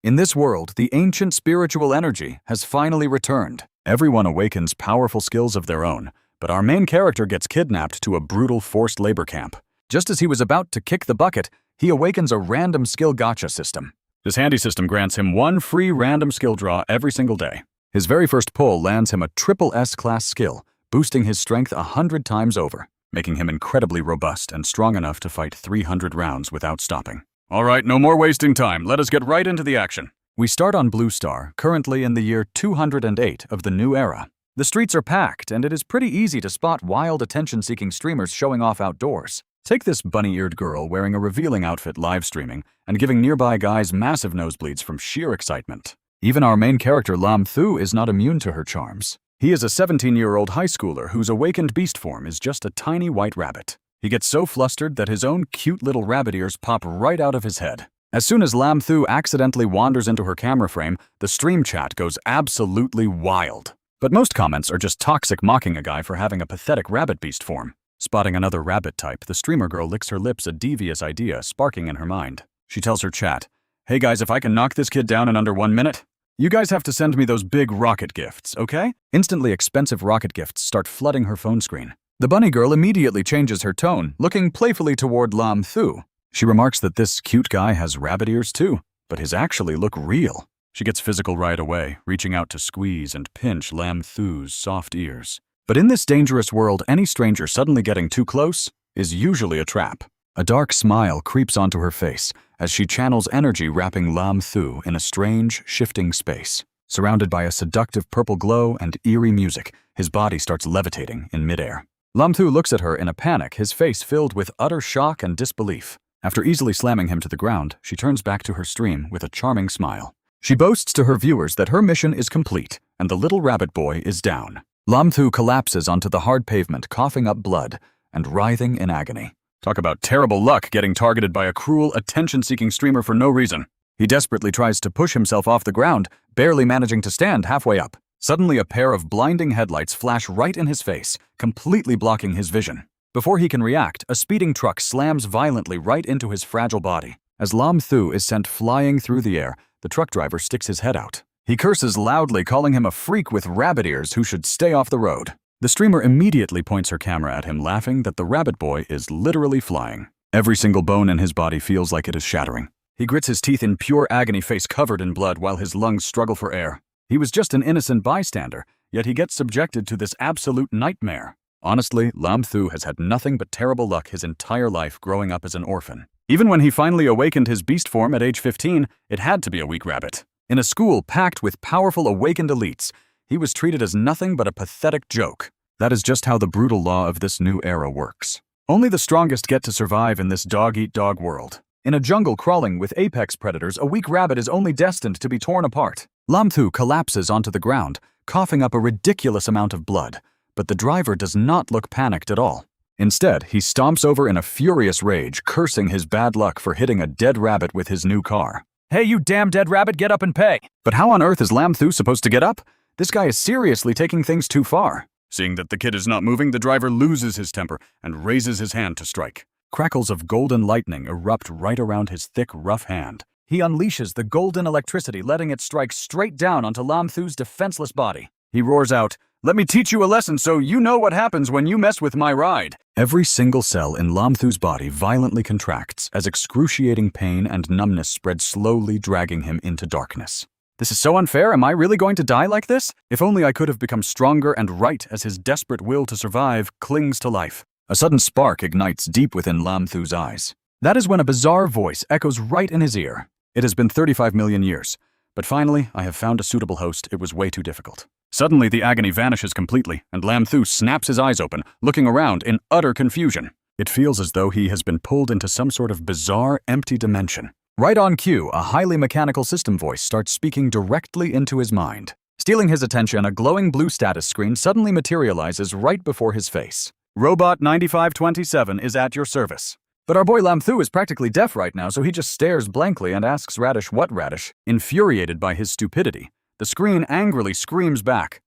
In this world, the ancient spiritual energy has finally returned. Everyone awakens powerful skills of their own, but our main character gets kidnapped to a brutal forced labor camp. Just as he was about to kick the bucket, he awakens a random skill gacha system. This handy system grants him one free random skill draw every single day. His very first pull lands him a triple S-class skill, boosting his strength 100 times over, making him incredibly robust and strong enough to fight 300 rounds without stopping. All right, no more wasting time. Let us get right into the action. We start on Blue Star, currently in the year 208 of the new era. The streets are packed, and it is pretty easy to spot wild attention-seeking streamers showing off outdoors. Take this bunny-eared girl wearing a revealing outfit live streaming and giving nearby guys massive nosebleeds from sheer excitement. Even our main character Lin Qiu is not immune to her charms. He is a 17-year-old high schooler whose awakened beast form is just a tiny white rabbit. He gets so flustered that his own cute little rabbit ears pop right out of his head. As soon as Lin Qiu accidentally wanders into her camera frame, the stream chat goes absolutely wild. But most comments are just toxic mocking a guy for having a pathetic rabbit beast form. Spotting another rabbit type, the streamer girl licks her lips, a devious idea sparking in her mind. She tells her chat, "Hey guys, if I can knock this kid down in under 1 minute, you guys have to send me those big rocket gifts, okay?" Instantly expensive rocket gifts start flooding her phone screen. The bunny girl immediately changes her tone, looking playfully toward Lin Qiu. She remarks that this cute guy has rabbit ears too, but his actually look real. She gets physical right away, reaching out to squeeze and pinch Lin Qiu's soft ears. But in this dangerous world, any stranger suddenly getting too close is usually a trap. A dark smile creeps onto her face as she channels energy wrapping Lin Qiu in a strange, shifting space. Surrounded by a seductive purple glow and eerie music, his body starts levitating in midair. Lin Qiu looks at her in a panic, his face filled with utter shock and disbelief. After easily slamming him to the ground, she turns back to her stream with a charming smile. She boasts to her viewers that her mission is complete and the little rabbit boy is down. Lin Qiu collapses onto the hard pavement, coughing up blood and writhing in agony. Talk about terrible luck getting targeted by a cruel, attention-seeking streamer for no reason. He desperately tries to push himself off the ground, barely managing to stand halfway up. Suddenly, a pair of blinding headlights flash right in his face, completely blocking his vision. Before he can react, a speeding truck slams violently right into his fragile body. As Lin Qiu is sent flying through the air, the truck driver sticks his head out. He curses loudly, calling him a freak with rabbit ears who should stay off the road. The streamer immediately points her camera at him, laughing that the rabbit boy is literally flying. Every single bone in his body feels like it is shattering. He grits his teeth in pure agony, face covered in blood, while his lungs struggle for air. He was just an innocent bystander, yet he gets subjected to this absolute nightmare. Honestly, Lin Qiu has had nothing but terrible luck his entire life growing up as an orphan. Even when he finally awakened his beast form at age 15, it had to be a weak rabbit. In a school packed with powerful awakened elites, he was treated as nothing but a pathetic joke. That is just how the brutal law of this new era works. Only the strongest get to survive in this dog-eat-dog world. In a jungle crawling with apex predators, a weak rabbit is only destined to be torn apart. Lin Qiu collapses onto the ground, coughing up a ridiculous amount of blood, but the driver does not look panicked at all. Instead, he stomps over in a furious rage, cursing his bad luck for hitting a dead rabbit with his new car. "Hey, you damn dead rabbit, get up and pay!" But how on earth is Lin Qiu supposed to get up? This guy is seriously taking things too far. Seeing that the kid is not moving, the driver loses his temper and raises his hand to strike. Crackles of golden lightning erupt right around his thick, rough hand. He unleashes the golden electricity, letting it strike straight down onto Lin Qiu's defenseless body. He roars out, "Let me teach you a lesson so you know what happens when you mess with my ride." Every single cell in Lin Qiu's body violently contracts as excruciating pain and numbness spread, slowly dragging him into darkness. This is so unfair. Am I really going to die like this? If only I could have become stronger and right as his desperate will to survive clings to life. A sudden spark ignites deep within Lin Qiu's eyes. That is when a bizarre voice echoes right in his ear. It has been 35 million years, but finally I have found a suitable host. It was way too difficult. Suddenly the agony vanishes completely, and Lin Qiu snaps his eyes open, looking around in utter confusion. It feels as though he has been pulled into some sort of bizarre, empty dimension. Right on cue, a highly mechanical system voice starts speaking directly into his mind. Stealing his attention, a glowing blue status screen suddenly materializes right before his face. "Robot 9527 is at your service." But our boy Lin Qiu is practically deaf right now, so he just stares blankly and asks Radish what Radish. Infuriated by his stupidity, the screen angrily screams back,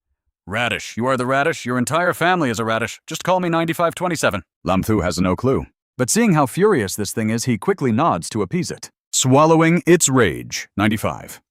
"Radish, you are the Radish, your entire family is a Radish, just call me 9527. Lin Qiu has no clue. But seeing how furious this thing is, he quickly nods to appease it. Swallowing its rage, 95.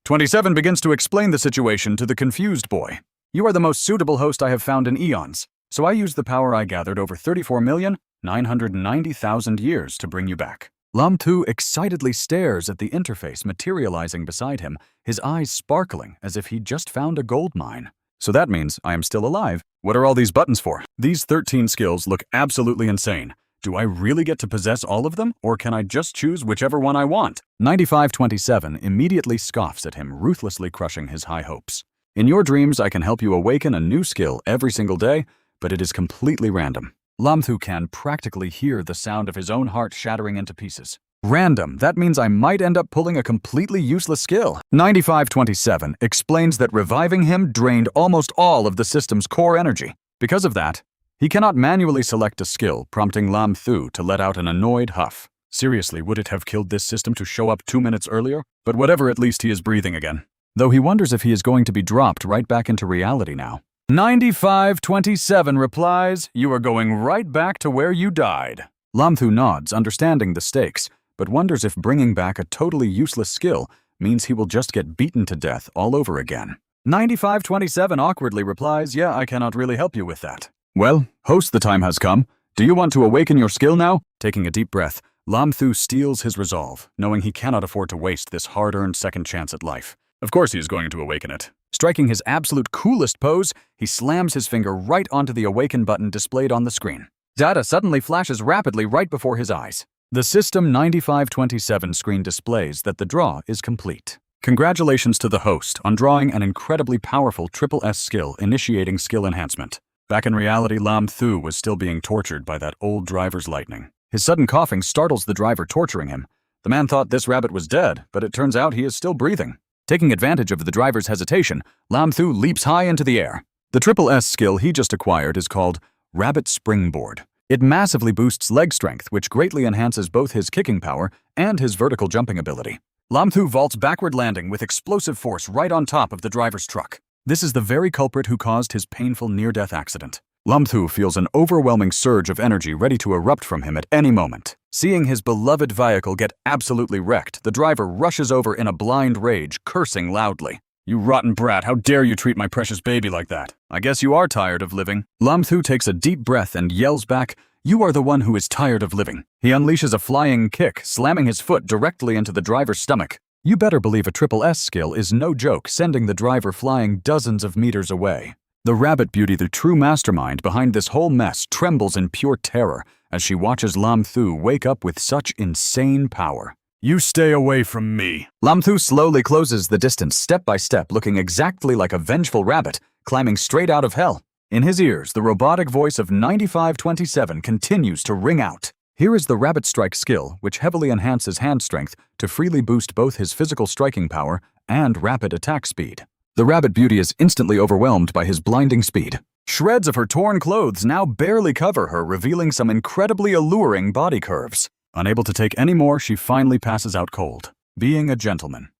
27 begins to explain the situation to the confused boy. You are the most suitable host I have found in eons, so I used the power I gathered over 34,990,000 years to bring you back. Lin Qiu excitedly stares at the interface materializing beside him, his eyes sparkling as if he just found a gold mine. So that means I am still alive. What are all these buttons for? These 13 skills look absolutely insane. Do I really get to possess all of them, or can I just choose whichever one I want? 9527 immediately scoffs at him, ruthlessly crushing his high hopes. In your dreams, I can help you awaken a new skill every single day, but it is completely random. Lin Qiu can practically hear the sound of his own heart shattering into pieces. Random, that means I might end up pulling a completely useless skill. 9527 explains that reviving him drained almost all of the system's core energy. Because of that, he cannot manually select a skill, prompting Lin Qiu to let out an annoyed huff. Seriously, would it have killed this system to show up 2 minutes earlier? But whatever, at least he is breathing again. Though he wonders if he is going to be dropped right back into reality now. 9527 replies, you are going right back to where you died. Lin Qiu nods, understanding the stakes, but wonders if bringing back a totally useless skill means he will just get beaten to death all over again. 9527 awkwardly replies, yeah, I cannot really help you with that. Well, host, the time has come. Do you want to awaken your skill now? Taking a deep breath, Lin Qiu steels his resolve, knowing he cannot afford to waste this hard-earned second chance at life. Of course he is going to awaken it. Striking his absolute coolest pose, he slams his finger right onto the awaken button displayed on the screen. Data suddenly flashes rapidly right before his eyes. The System 9527 screen displays that the draw is complete. Congratulations to the host on drawing an incredibly powerful SSS skill initiating skill enhancement. Back in reality, Lin Qiu was still being tortured by that old driver's lightning. His sudden coughing startles the driver torturing him. The man thought this rabbit was dead, but it turns out he is still breathing. Taking advantage of the driver's hesitation, Lin Qiu leaps high into the air. The SSS skill he just acquired is called Rabbit Springboard. It massively boosts leg strength, which greatly enhances both his kicking power and his vertical jumping ability. Lin Qiu vaults backward, landing with explosive force right on top of the driver's truck. This is the very culprit who caused his painful near-death accident. Lin Qiu feels an overwhelming surge of energy ready to erupt from him at any moment. Seeing his beloved vehicle get absolutely wrecked, the driver rushes over in a blind rage, cursing loudly. You rotten brat, how dare you treat my precious baby like that? I guess you are tired of living. Lin Qiu takes a deep breath and yells back, you are the one who is tired of living. He unleashes a flying kick, slamming his foot directly into the driver's stomach. You better believe a SSS skill is no joke, sending the driver flying dozens of meters away. The rabbit beauty, the true mastermind behind this whole mess, trembles in pure terror as she watches Lin Qiu wake up with such insane power. You stay away from me. Lin Qiu slowly closes the distance step by step, looking exactly like a vengeful rabbit, climbing straight out of hell. In his ears, the robotic voice of 9527 continues to ring out. Here is the Rabbit Strike skill, which heavily enhances hand strength to freely boost both his physical striking power and rapid attack speed. The rabbit beauty is instantly overwhelmed by his blinding speed. Shreds of her torn clothes now barely cover her, revealing some incredibly alluring body curves. Unable to take any more, she finally passes out cold. Being a gentleman.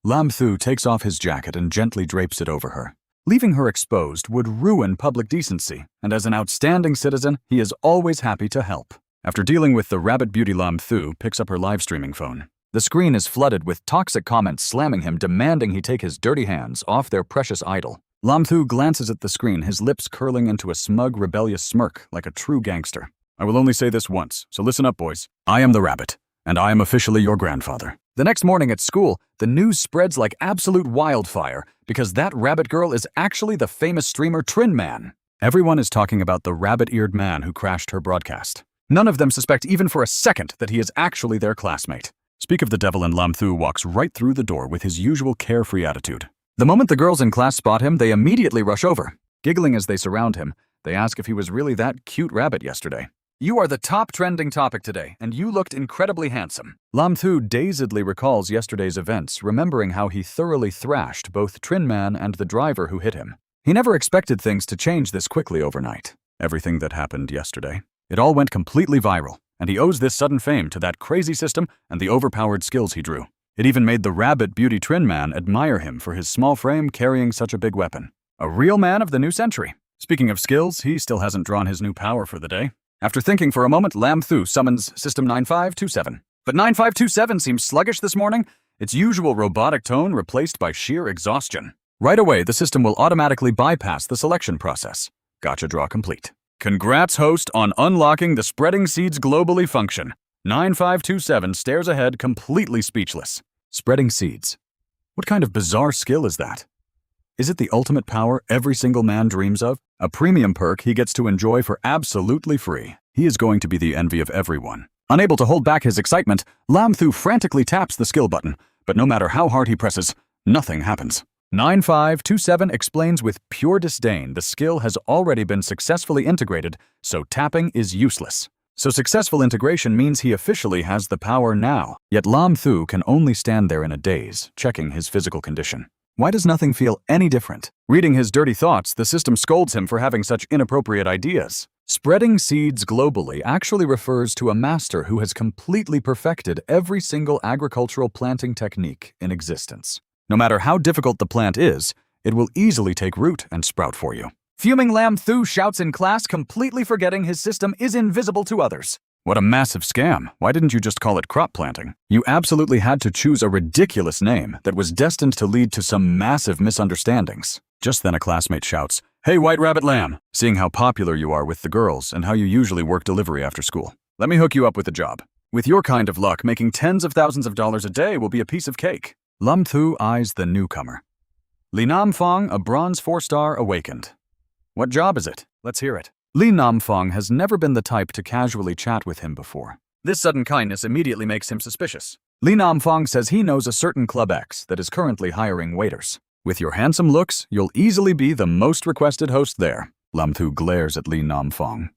Lin Qiu takes off his jacket and gently drapes it over her. Leaving her exposed would ruin public decency, and as an outstanding citizen, he is always happy to help. After dealing with the rabbit beauty, Lin Qiu picks up her live streaming phone. The screen is flooded with toxic comments slamming him, demanding he take his dirty hands off their precious idol. Lin Qiu glances at the screen, his lips curling into a smug, rebellious smirk like a true gangster. I will only say this once, so listen up, boys. I am the rabbit, and I am officially your grandfather. The next morning at school, the news spreads like absolute wildfire because that rabbit girl is actually the famous streamer Trin Man. Everyone is talking about the rabbit-eared man who crashed her broadcast. None of them suspect even for a second that he is actually their classmate. Speak of the devil, and Lin Qiu walks right through the door with his usual carefree attitude. The moment the girls in class spot him, they immediately rush over. Giggling as they surround him, they ask if he was really that cute rabbit yesterday. You are the top trending topic today, and you looked incredibly handsome. Lin Qiu dazedly recalls yesterday's events, remembering how he thoroughly thrashed both Trin Man and the driver who hit him. He never expected things to change this quickly overnight. Everything that happened yesterday. It all went completely viral, and he owes this sudden fame to that crazy system and the overpowered skills he drew. It even made the rabbit beauty Trin Man admire him for his small frame carrying such a big weapon. A real man of the new century. Speaking of skills, he still hasn't drawn his new power for the day. After thinking for a moment, Lin Qiu summons System 9527. But 9527 seems sluggish this morning, its usual robotic tone replaced by sheer exhaustion. Right away, the system will automatically bypass the selection process. Gotcha draw complete. Congrats, host, on unlocking the Spreading Seeds globally function. 9527 stares ahead, completely speechless. Spreading Seeds. What kind of bizarre skill is that? Is it the ultimate power every single man dreams of? A premium perk he gets to enjoy for absolutely free. He is going to be the envy of everyone. Unable to hold back his excitement, Lin Qiu frantically taps the skill button, but no matter how hard he presses, nothing happens. 9527 explains with pure disdain the skill has already been successfully integrated, so tapping is useless. So successful integration means he officially has the power now. Yet Lin Qiu can only stand there in a daze, checking his physical condition. Why does nothing feel any different? Reading his dirty thoughts, the system scolds him for having such inappropriate ideas. Spreading seeds globally actually refers to a master who has completely perfected every single agricultural planting technique in existence. No matter how difficult the plant is, it will easily take root and sprout for you. Fuming Lin Qiu shouts in class, completely forgetting his system is invisible to others. What a massive scam. Why didn't you just call it crop planting? You absolutely had to choose a ridiculous name that was destined to lead to some massive misunderstandings. Just then a classmate shouts, "Hey, White Rabbit Lamb, seeing how popular you are with the girls and how you usually work delivery after school, let me hook you up with a job. With your kind of luck, making tens of thousands of dollars a day will be a piece of cake." Lin Qiu eyes the newcomer. Li Namfang, a bronze 4-star, awakened. What job is it? Let's hear it. Li Namfang has never been the type to casually chat with him before. This sudden kindness immediately makes him suspicious. Li Namfang says he knows a certain Club X that is currently hiring waiters. With your handsome looks, you'll easily be the most requested host there. Lin Qiu glares at Li Namfang.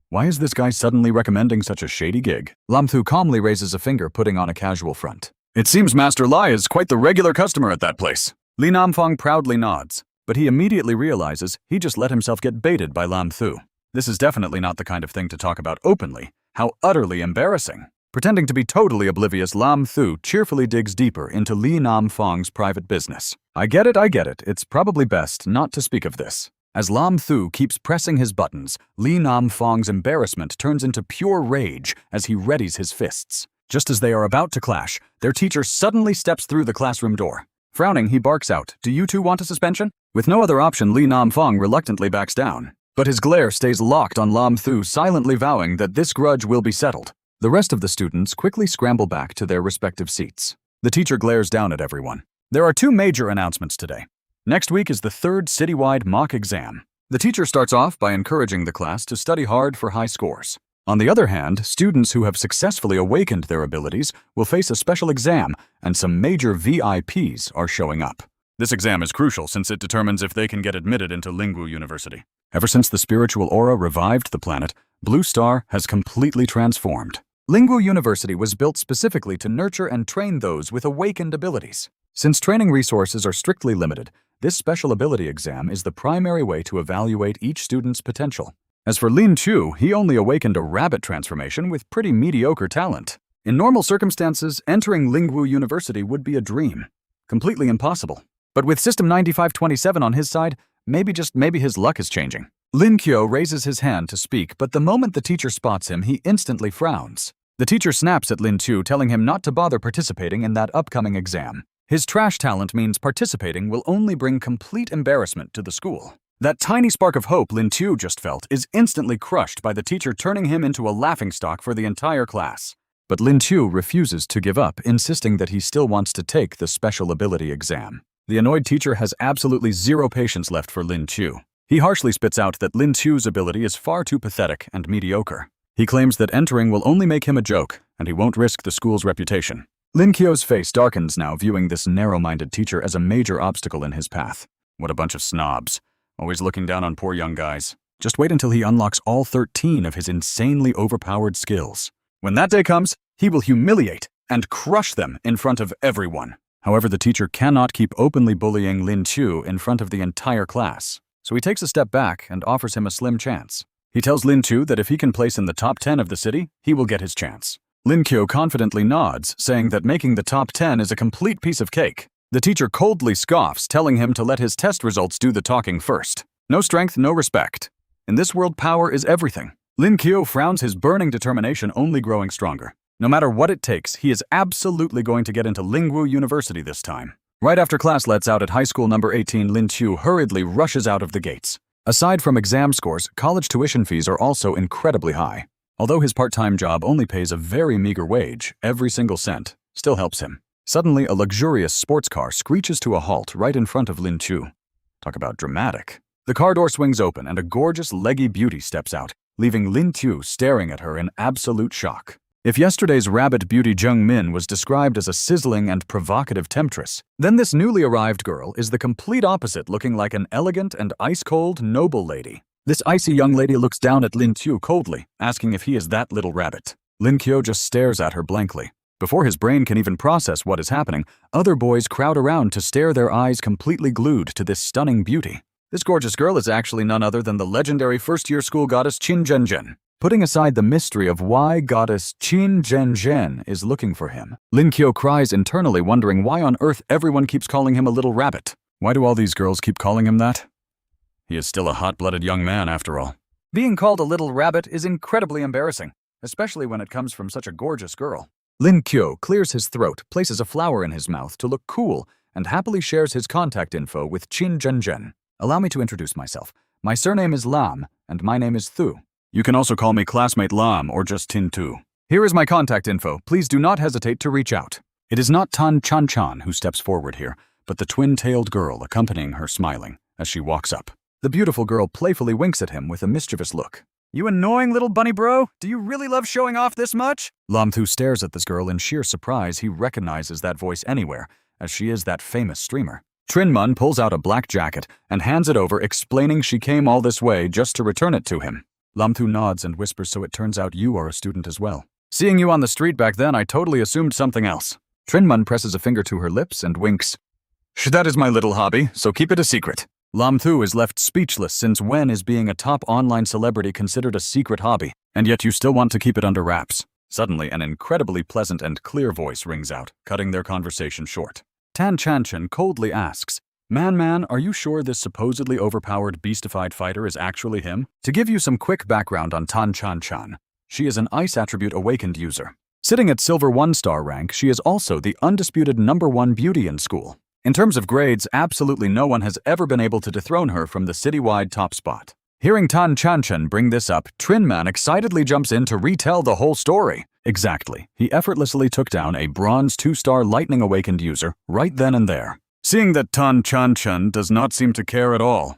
Why is this guy suddenly recommending such a shady gig? Lin Qiu calmly raises a finger, putting on a casual front. It seems Master Lai is quite the regular customer at that place. Li Namfang proudly nods, but he immediately realizes he just let himself get baited by Lin Qiu. This is definitely not the kind of thing to talk about openly. How utterly embarrassing. Pretending to be totally oblivious, Lin Qiu cheerfully digs deeper into Li Namfang's private business. I get it. It's probably best not to speak of this. As Lin Qiu keeps pressing his buttons, Li Namfang's embarrassment turns into pure rage as he readies his fists. Just as they are about to clash, their teacher suddenly steps through the classroom door. Frowning, he barks out, "Do you two want a suspension?" With no other option, Li Namfang reluctantly backs down. But his glare stays locked on Lin Qiu, silently vowing that this grudge will be settled. The rest of the students quickly scramble back to their respective seats. The teacher glares down at everyone. There are 2 major announcements today. Next week is the 3rd citywide mock exam. The teacher starts off by encouraging the class to study hard for high scores. On the other hand, students who have successfully awakened their abilities will face a special exam, and some major VIPs are showing up. This exam is crucial since it determines if they can get admitted into Lin Qiu University. Ever since the spiritual aura revived the planet, Blue Star has completely transformed. Lin Qiu University was built specifically to nurture and train those with awakened abilities. Since training resources are strictly limited, this special ability exam is the primary way to evaluate each student's potential. As for Lin Qiu, he only awakened a rabbit transformation with pretty mediocre talent. In normal circumstances, entering Lin Qiu University would be a dream. Completely impossible. But with System 9527 on his side, maybe his luck is changing. Lin Qiu raises his hand to speak, but the moment the teacher spots him, he instantly frowns. The teacher snaps at Lin Qiu, telling him not to bother participating in that upcoming exam. His trash talent means participating will only bring complete embarrassment to the school. That tiny spark of hope Lin Qiu just felt is instantly crushed by the teacher turning him into a laughingstock for the entire class. But Lin Qiu refuses to give up, insisting that he still wants to take the special ability exam. The annoyed teacher has absolutely zero patience left for Lin Qiu. He harshly spits out that Lin Qiu's ability is far too pathetic and mediocre. He claims that entering will only make him a joke, and he won't risk the school's reputation. Lin Qiu's face darkens now, viewing this narrow-minded teacher as a major obstacle in his path. What a bunch of snobs. Always looking down on poor young guys. Just wait until he unlocks all 13 of his insanely overpowered skills. When that day comes, he will humiliate and crush them in front of everyone. However, the teacher cannot keep openly bullying Lin Qiu in front of the entire class. So he takes a step back and offers him a slim chance. He tells Lin Qiu that if he can place in the top 10 of the city, he will get his chance. Lin Qiu confidently nods, saying that making the top 10 is a complete piece of cake. The teacher coldly scoffs, telling him to let his test results do the talking first. No strength, no respect. In this world, power is everything. Lin Qiu frowns, his burning determination only growing stronger. No matter what it takes, he is absolutely going to get into Lin Qiu University this time. Right after class lets out at high school number 18, Lin Qiu hurriedly rushes out of the gates. Aside from exam scores, college tuition fees are also incredibly high. Although his part-time job only pays a very meager wage, every single cent still helps him. Suddenly, a luxurious sports car screeches to a halt right in front of Lin Qiu. Talk about dramatic. The car door swings open and a gorgeous, leggy beauty steps out, leaving Lin Qiu staring at her in absolute shock. If yesterday's rabbit beauty Jung Min was described as a sizzling and provocative temptress, then this newly arrived girl is the complete opposite, looking like an elegant and ice-cold noble lady. This icy young lady looks down at Lin Qiu coldly, asking if he is that little rabbit. Lin Qiu just stares at her blankly. Before his brain can even process what is happening, other boys crowd around to stare, their eyes completely glued to this stunning beauty. This gorgeous girl is actually none other than the legendary first-year school goddess Qin Zhenzhen. Putting aside the mystery of why goddess Qin Zhenzhen is looking for him, Lin Qiu cries internally, wondering why on earth everyone keeps calling him a little rabbit. Why do all these girls keep calling him that? He is still a hot-blooded young man, after all. Being called a little rabbit is incredibly embarrassing, especially when it comes from such a gorgeous girl. Lin Qiu clears his throat, places a flower in his mouth to look cool, and happily shares his contact info with Qin Zhenzhen. Allow me to introduce myself. My surname is Lam, and my name is Thu. You can also call me classmate Lam or just Tin Tu. Here is my contact info. Please do not hesitate to reach out. It is not Tan Chan Chan who steps forward here, but the twin-tailed girl accompanying her, smiling as she walks up. The beautiful girl playfully winks at him with a mischievous look. You annoying little bunny bro, do you really love showing off this much? Lam Thu stares at this girl in sheer surprise. He recognizes that voice anywhere, as she is that famous streamer. Trinmun pulls out a black jacket and hands it over, explaining she came all this way just to return it to him. Lam Thu nods and whispers, so it turns out you are a student as well. Seeing you on the street back then, I totally assumed something else. Trinmun presses a finger to her lips and winks. That is my little hobby, so keep it a secret. Lam Thu is left speechless, since when is being a top online celebrity considered a secret hobby, and yet you still want to keep it under wraps? Suddenly, an incredibly pleasant and clear voice rings out, cutting their conversation short. Tan Chanchen coldly asks, Man, are you sure this supposedly overpowered beastified fighter is actually him? To give you some quick background on Tan Chanchan, she is an ice attribute awakened user. Sitting at silver 1-star rank, she is also the undisputed #1 beauty in school. In terms of grades, absolutely no one has ever been able to dethrone her from the citywide top spot. Hearing Tan Chanchan bring this up, Trinman excitedly jumps in to retell the whole story. Exactly. He effortlessly took down a bronze 2-star lightning awakened user right then and there. Seeing that Tan Chanchan does not seem to care at all,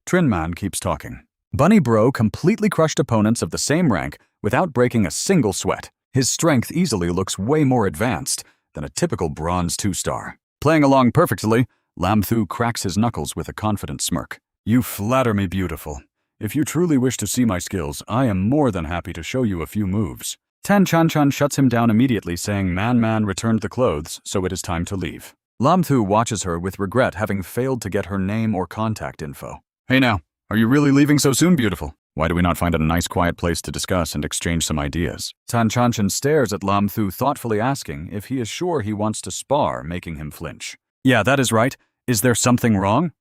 Trinman keeps talking. Bunny Bro completely crushed opponents of the same rank without breaking a single sweat. His strength easily looks way more advanced than a typical bronze 2-star. Playing along perfectly, Lam Thu cracks his knuckles with a confident smirk. You flatter me, beautiful. If you truly wish to see my skills, I am more than happy to show you a few moves. Tan Chanchan shuts him down immediately, saying Man returned the clothes, so it is time to leave. Lam Thu watches her with regret, having failed to get her name or contact info. Hey now, are you really leaving so soon, beautiful? Why do we not find a nice quiet place to discuss and exchange some ideas? Tan Chanchan stares at Lam Thu, thoughtfully asking if he is sure he wants to spar, making him flinch. Yeah, that is right. Is there something wrong?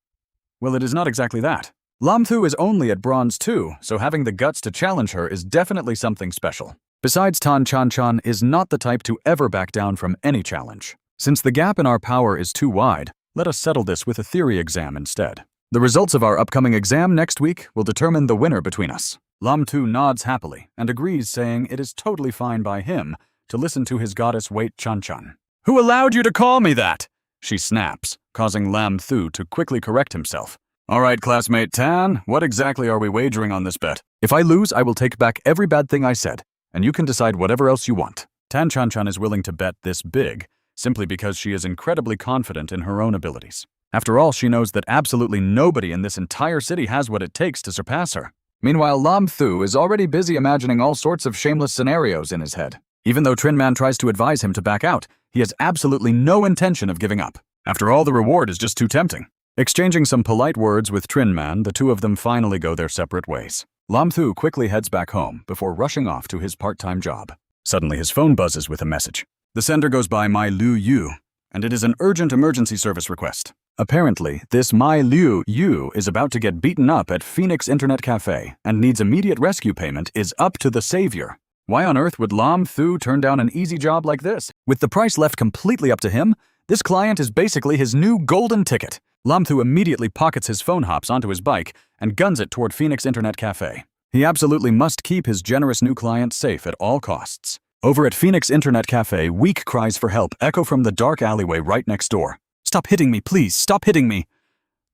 Well, it is not exactly that. Lam Thu is only at bronze 2, so having the guts to challenge her is definitely something special. Besides, Tan Chanchan is not the type to ever back down from any challenge. Since the gap in our power is too wide, let us settle this with a theory exam instead. The results of our upcoming exam next week will determine the winner between us. Lam Tu nods happily and agrees, saying it is totally fine by him to listen to his goddess Wait Chanchan. Who allowed you to call me that? She snaps, causing Lam Thu to quickly correct himself. All right, classmate Tan, what exactly are we wagering on this bet? If I lose, I will take back every bad thing I said, and you can decide whatever else you want. Tan Chanchan is willing to bet this big, simply because she is incredibly confident in her own abilities. After all, she knows that absolutely nobody in this entire city has what it takes to surpass her. Meanwhile, Lam Thu is already busy imagining all sorts of shameless scenarios in his head. Even though Trinman tries to advise him to back out, he has absolutely no intention of giving up. After all, the reward is just too tempting. Exchanging some polite words with Trinman, the two of them finally go their separate ways. Lam Thu quickly heads back home before rushing off to his part-time job. Suddenly, his phone buzzes with a message. The sender goes by My Liu Yu, and it is an urgent emergency service request. Apparently, this My Liu Yu is about to get beaten up at Phoenix Internet Cafe and needs immediate rescue payment is up to the savior. Why on earth would Lam Thu turn down an easy job like this? With the price left completely up to him, this client is basically his new golden ticket. Lam Thu immediately pockets his phone, hops onto his bike, and guns it toward Phoenix Internet Cafe. He absolutely must keep his generous new client safe at all costs. Over at Phoenix Internet Cafe, weak cries for help echo from the dark alleyway right next door. "Stop hitting me, please, stop hitting me!"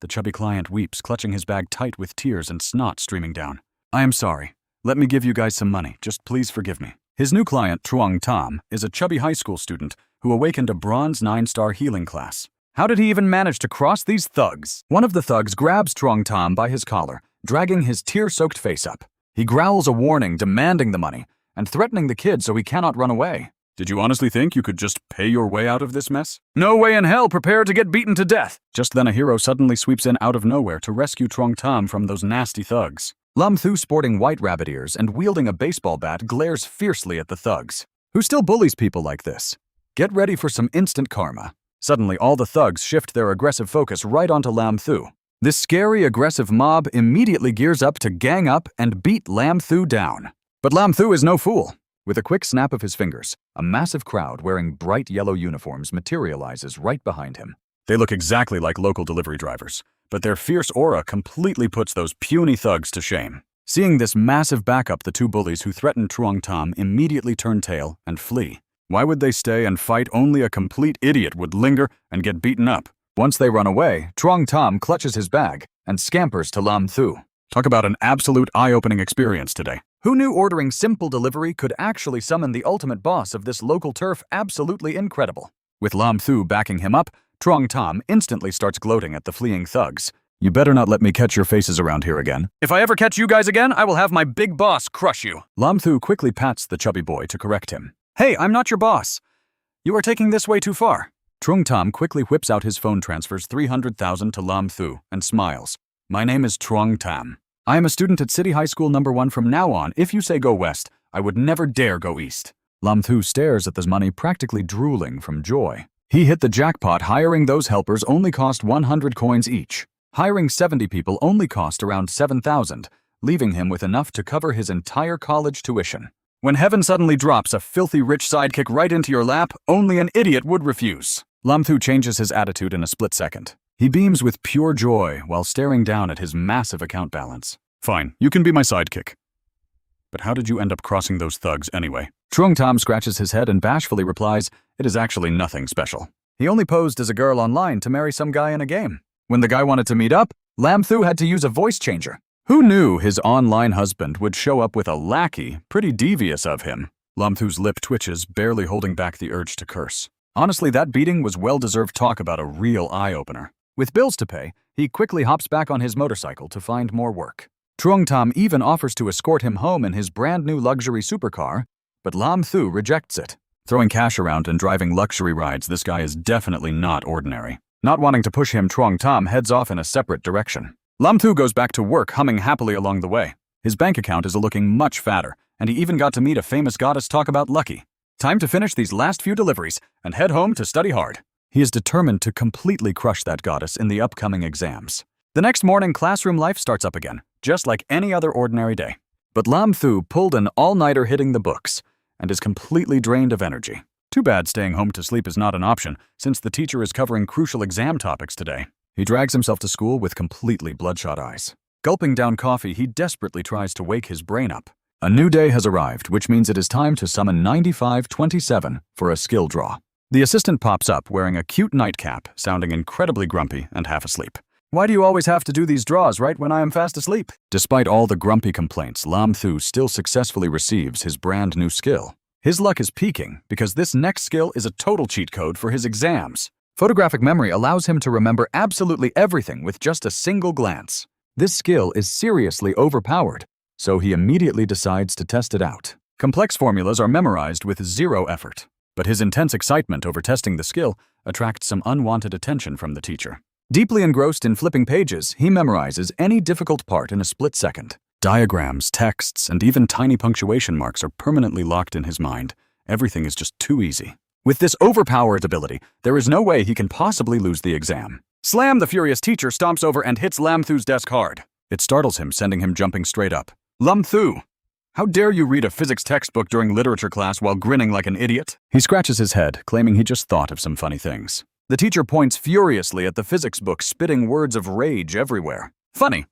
The chubby client weeps, clutching his bag tight with tears and snot streaming down. "I am sorry. Let me give you guys some money. Just please forgive me." His new client, Truong Tam, is a chubby high school student who awakened a bronze 9-star healing class. How did he even manage to cross these thugs? One of the thugs grabs Truong Tam by his collar, dragging his tear-soaked face up. He growls a warning, demanding the money, and threatening the kid so he cannot run away. "Did you honestly think you could just pay your way out of this mess? No way in hell, prepare to get beaten to death!" Just then a hero suddenly sweeps in out of nowhere to rescue Truong Tam from those nasty thugs. Lam Thu, sporting white rabbit ears and wielding a baseball bat, glares fiercely at the thugs. Who still bullies people like this? Get ready for some instant karma. Suddenly all the thugs shift their aggressive focus right onto Lam Thu. This scary, aggressive mob immediately gears up to gang up and beat Lam Thu down. But Lam Thu is no fool. With a quick snap of his fingers, a massive crowd wearing bright yellow uniforms materializes right behind him. They look exactly like local delivery drivers, but their fierce aura completely puts those puny thugs to shame. Seeing this massive backup, the two bullies who threatened Truong Tam immediately turn tail and flee. Why would they stay and fight? Only a complete idiot would linger and get beaten up. Once they run away, Truong Tam clutches his bag and scampers to Lam Thu. Talk about an absolute eye-opening experience today. Who knew ordering simple delivery could actually summon the ultimate boss of this local turf? Absolutely incredible. With Lam Thu backing him up, Truong Tam instantly starts gloating at the fleeing thugs. "You better not let me catch your faces around here again. If I ever catch you guys again, I will have my big boss crush you." Lam Thu quickly pats the chubby boy to correct him. "Hey, I'm not your boss. You are taking this way too far." Truong Tam quickly whips out his phone, transfers 300,000 to Lam Thu, and smiles. "My name is Truong Tam. I am a student at City High School No. 1. From now on, if you say go west, I would never dare go east." Lam Thu stares at this money, practically drooling from joy. He hit the jackpot. Hiring those helpers only cost 100 coins each. Hiring 70 people only cost around 7,000, leaving him with enough to cover his entire college tuition. When heaven suddenly drops a filthy rich sidekick right into your lap, only an idiot would refuse. Lam Thu changes his attitude in a split second. He beams with pure joy while staring down at his massive account balance. "Fine, you can be my sidekick. But how did you end up crossing those thugs anyway?" Truong Tam scratches his head and bashfully replies, "It is actually nothing special. He only posed as a girl online to marry some guy in a game. When the guy wanted to meet up, Lam Thu had to use a voice changer. Who knew his online husband would show up with a lackey? Pretty devious of him." Lam Thu's lip twitches, barely holding back the urge to curse. Honestly, that beating was well-deserved. Talk about a real eye-opener. With bills to pay, he quickly hops back on his motorcycle to find more work. Truong Tam even offers to escort him home in his brand-new luxury supercar, but Lam Thu rejects it. Throwing cash around and driving luxury rides, this guy is definitely not ordinary. Not wanting to push him, Truong Tam heads off in a separate direction. Lam Thu goes back to work, humming happily along the way. His bank account is looking much fatter, and he even got to meet a famous goddess. Talk about lucky. Time to finish these last few deliveries and head home to study hard. He is determined to completely crush that goddess in the upcoming exams. The next morning, classroom life starts up again, just like any other ordinary day. But Lam Thu pulled an all-nighter hitting the books and is completely drained of energy. Too bad staying home to sleep is not an option, since the teacher is covering crucial exam topics today. He drags himself to school with completely bloodshot eyes. Gulping down coffee, he desperately tries to wake his brain up. A new day has arrived, which means it is time to summon 9527 for a skill draw. The assistant pops up wearing a cute nightcap, sounding incredibly grumpy and half asleep. "Why do you always have to do these draws right when I am fast asleep?" Despite all the grumpy complaints, Lam Thu still successfully receives his brand new skill. His luck is peaking because this next skill is a total cheat code for his exams. Photographic memory allows him to remember absolutely everything with just a single glance. This skill is seriously overpowered, so he immediately decides to test it out. Complex formulas are memorized with zero effort, but his intense excitement over testing the skill attracts some unwanted attention from the teacher. Deeply engrossed in flipping pages, he memorizes any difficult part in a split second. Diagrams, texts, and even tiny punctuation marks are permanently locked in his mind. Everything is just too easy. With this overpowered ability, there is no way he can possibly lose the exam. Slam! The furious teacher stomps over and hits Lam Thu's desk hard. It startles him, sending him jumping straight up. "Lam Thu, How dare you read a physics textbook during literature class while grinning like an idiot? He scratches his head, claiming he just thought of some funny things. The teacher points furiously at the physics book, spitting words of rage everywhere. Funny?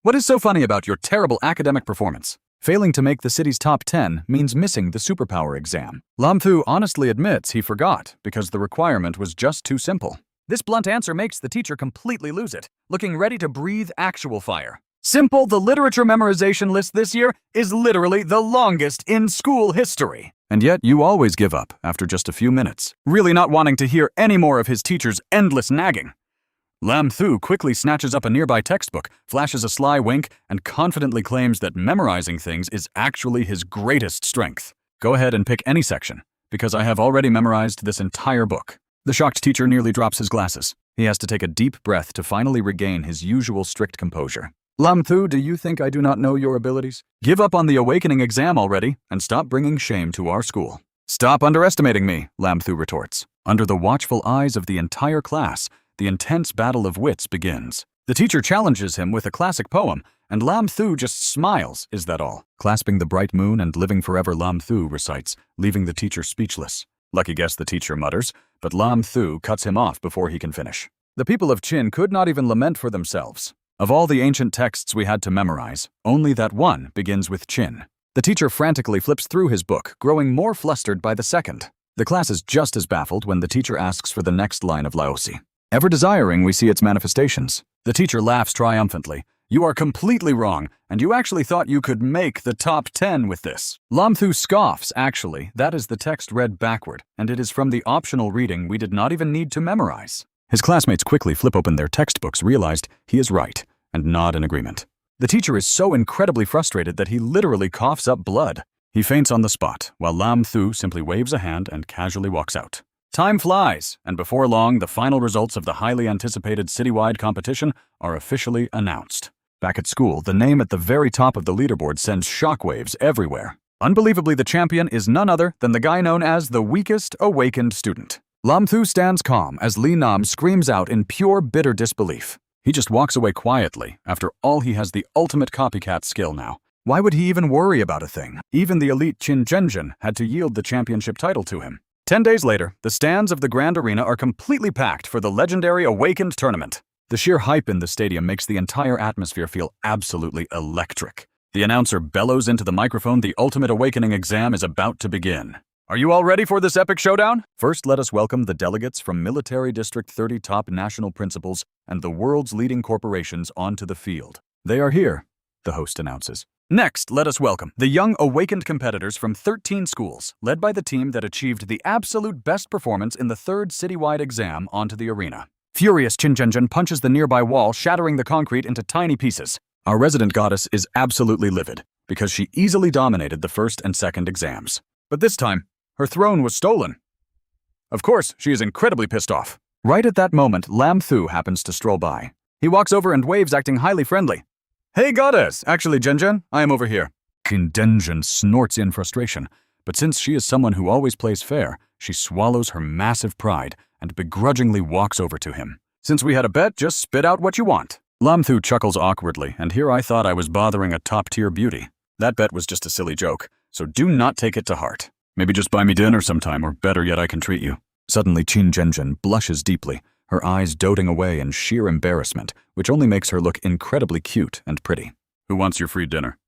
What is so funny about your terrible academic performance? Failing to make the city's top 10 means missing the superpower exam. Lin Qiu honestly admits he forgot because the requirement was just too simple. This blunt answer makes the teacher completely lose it, looking ready to breathe actual fire. Simple, the literature memorization list this year is literally the longest in school history. And yet you always give up after just a few minutes, really not wanting to hear any more of his teacher's endless nagging. Lin Qiu quickly snatches up a nearby textbook, flashes a sly wink, and confidently claims that memorizing things is actually his greatest strength. Go ahead and pick any section, because I have already memorized this entire book. The shocked teacher nearly drops his glasses. He has to take a deep breath to finally regain his usual strict composure. Lin Qiu, do you think I do not know your abilities? Give up on the awakening exam already, and stop bringing shame to our school. Stop underestimating me, Lin Qiu retorts. Under the watchful eyes of the entire class, the intense battle of wits begins. The teacher challenges him with a classic poem, and Lin Qiu just smiles, is that all? Clasping the bright moon and living forever, Lin Qiu recites, leaving the teacher speechless. Lucky guess, the teacher mutters, but Lin Qiu cuts him off before he can finish. The people of Qin could not even lament for themselves. Of all the ancient texts we had to memorize, only that one begins with Qin. The teacher frantically flips through his book, growing more flustered by the second. The class is just as baffled when the teacher asks for the next line of Laozi. Ever desiring, we see its manifestations. The teacher laughs triumphantly. You are completely wrong, and you actually thought you could make the top 10 with this. Lin Qiu scoffs, actually. That is the text read backward, and it is from the optional reading we did not even need to memorize. His classmates quickly flip open their textbooks, realized he is right, and nod in agreement. The teacher is so incredibly frustrated that he literally coughs up blood. He faints on the spot, while Lin Qiu simply waves a hand and casually walks out. Time flies, and before long, the final results of the highly anticipated citywide competition are officially announced. Back at school, the name at the very top of the leaderboard sends shockwaves everywhere. Unbelievably, the champion is none other than the guy known as the weakest awakened student. Lin Qiu stands calm as Li Nam screams out in pure bitter disbelief. He just walks away quietly. After all, he has the ultimate copycat skill now. Why would he even worry about a thing? Even the elite Qin Zhenjin had to yield the championship title to him. 10 days later, the stands of the Grand Arena are completely packed for the legendary Awakened tournament. The sheer hype in the stadium makes the entire atmosphere feel absolutely electric. The announcer bellows into the microphone, the ultimate awakening exam is about to begin. Are you all ready for this epic showdown? First, let us welcome the delegates from Military District 30 top national principals and the world's leading corporations onto the field. They are here, the host announces. Next, let us welcome the young awakened competitors from 13 schools, led by the team that achieved the absolute best performance in the third citywide exam onto the arena. Furious Qin Zhenjin punches the nearby wall, shattering the concrete into tiny pieces. Our resident goddess is absolutely livid, because she easily dominated the first and second exams. But this time, her throne was stolen. Of course, she is incredibly pissed off. Right at that moment, Lin Qiu happens to stroll by. He walks over and waves, acting highly friendly. Hey goddess, actually Zhenjin, I am over here. Qin Zhenjin snorts in frustration, but since she is someone who always plays fair, she swallows her massive pride and begrudgingly walks over to him. Since we had a bet, just spit out what you want. Lin Qiu chuckles awkwardly, and here I thought I was bothering a top-tier beauty. That bet was just a silly joke, so do not take it to heart. Maybe just buy me dinner sometime, or better yet, I can treat you. Suddenly, Qin Zhenjin blushes deeply, her eyes doting away in sheer embarrassment, which only makes her look incredibly cute and pretty. Who wants your free dinner?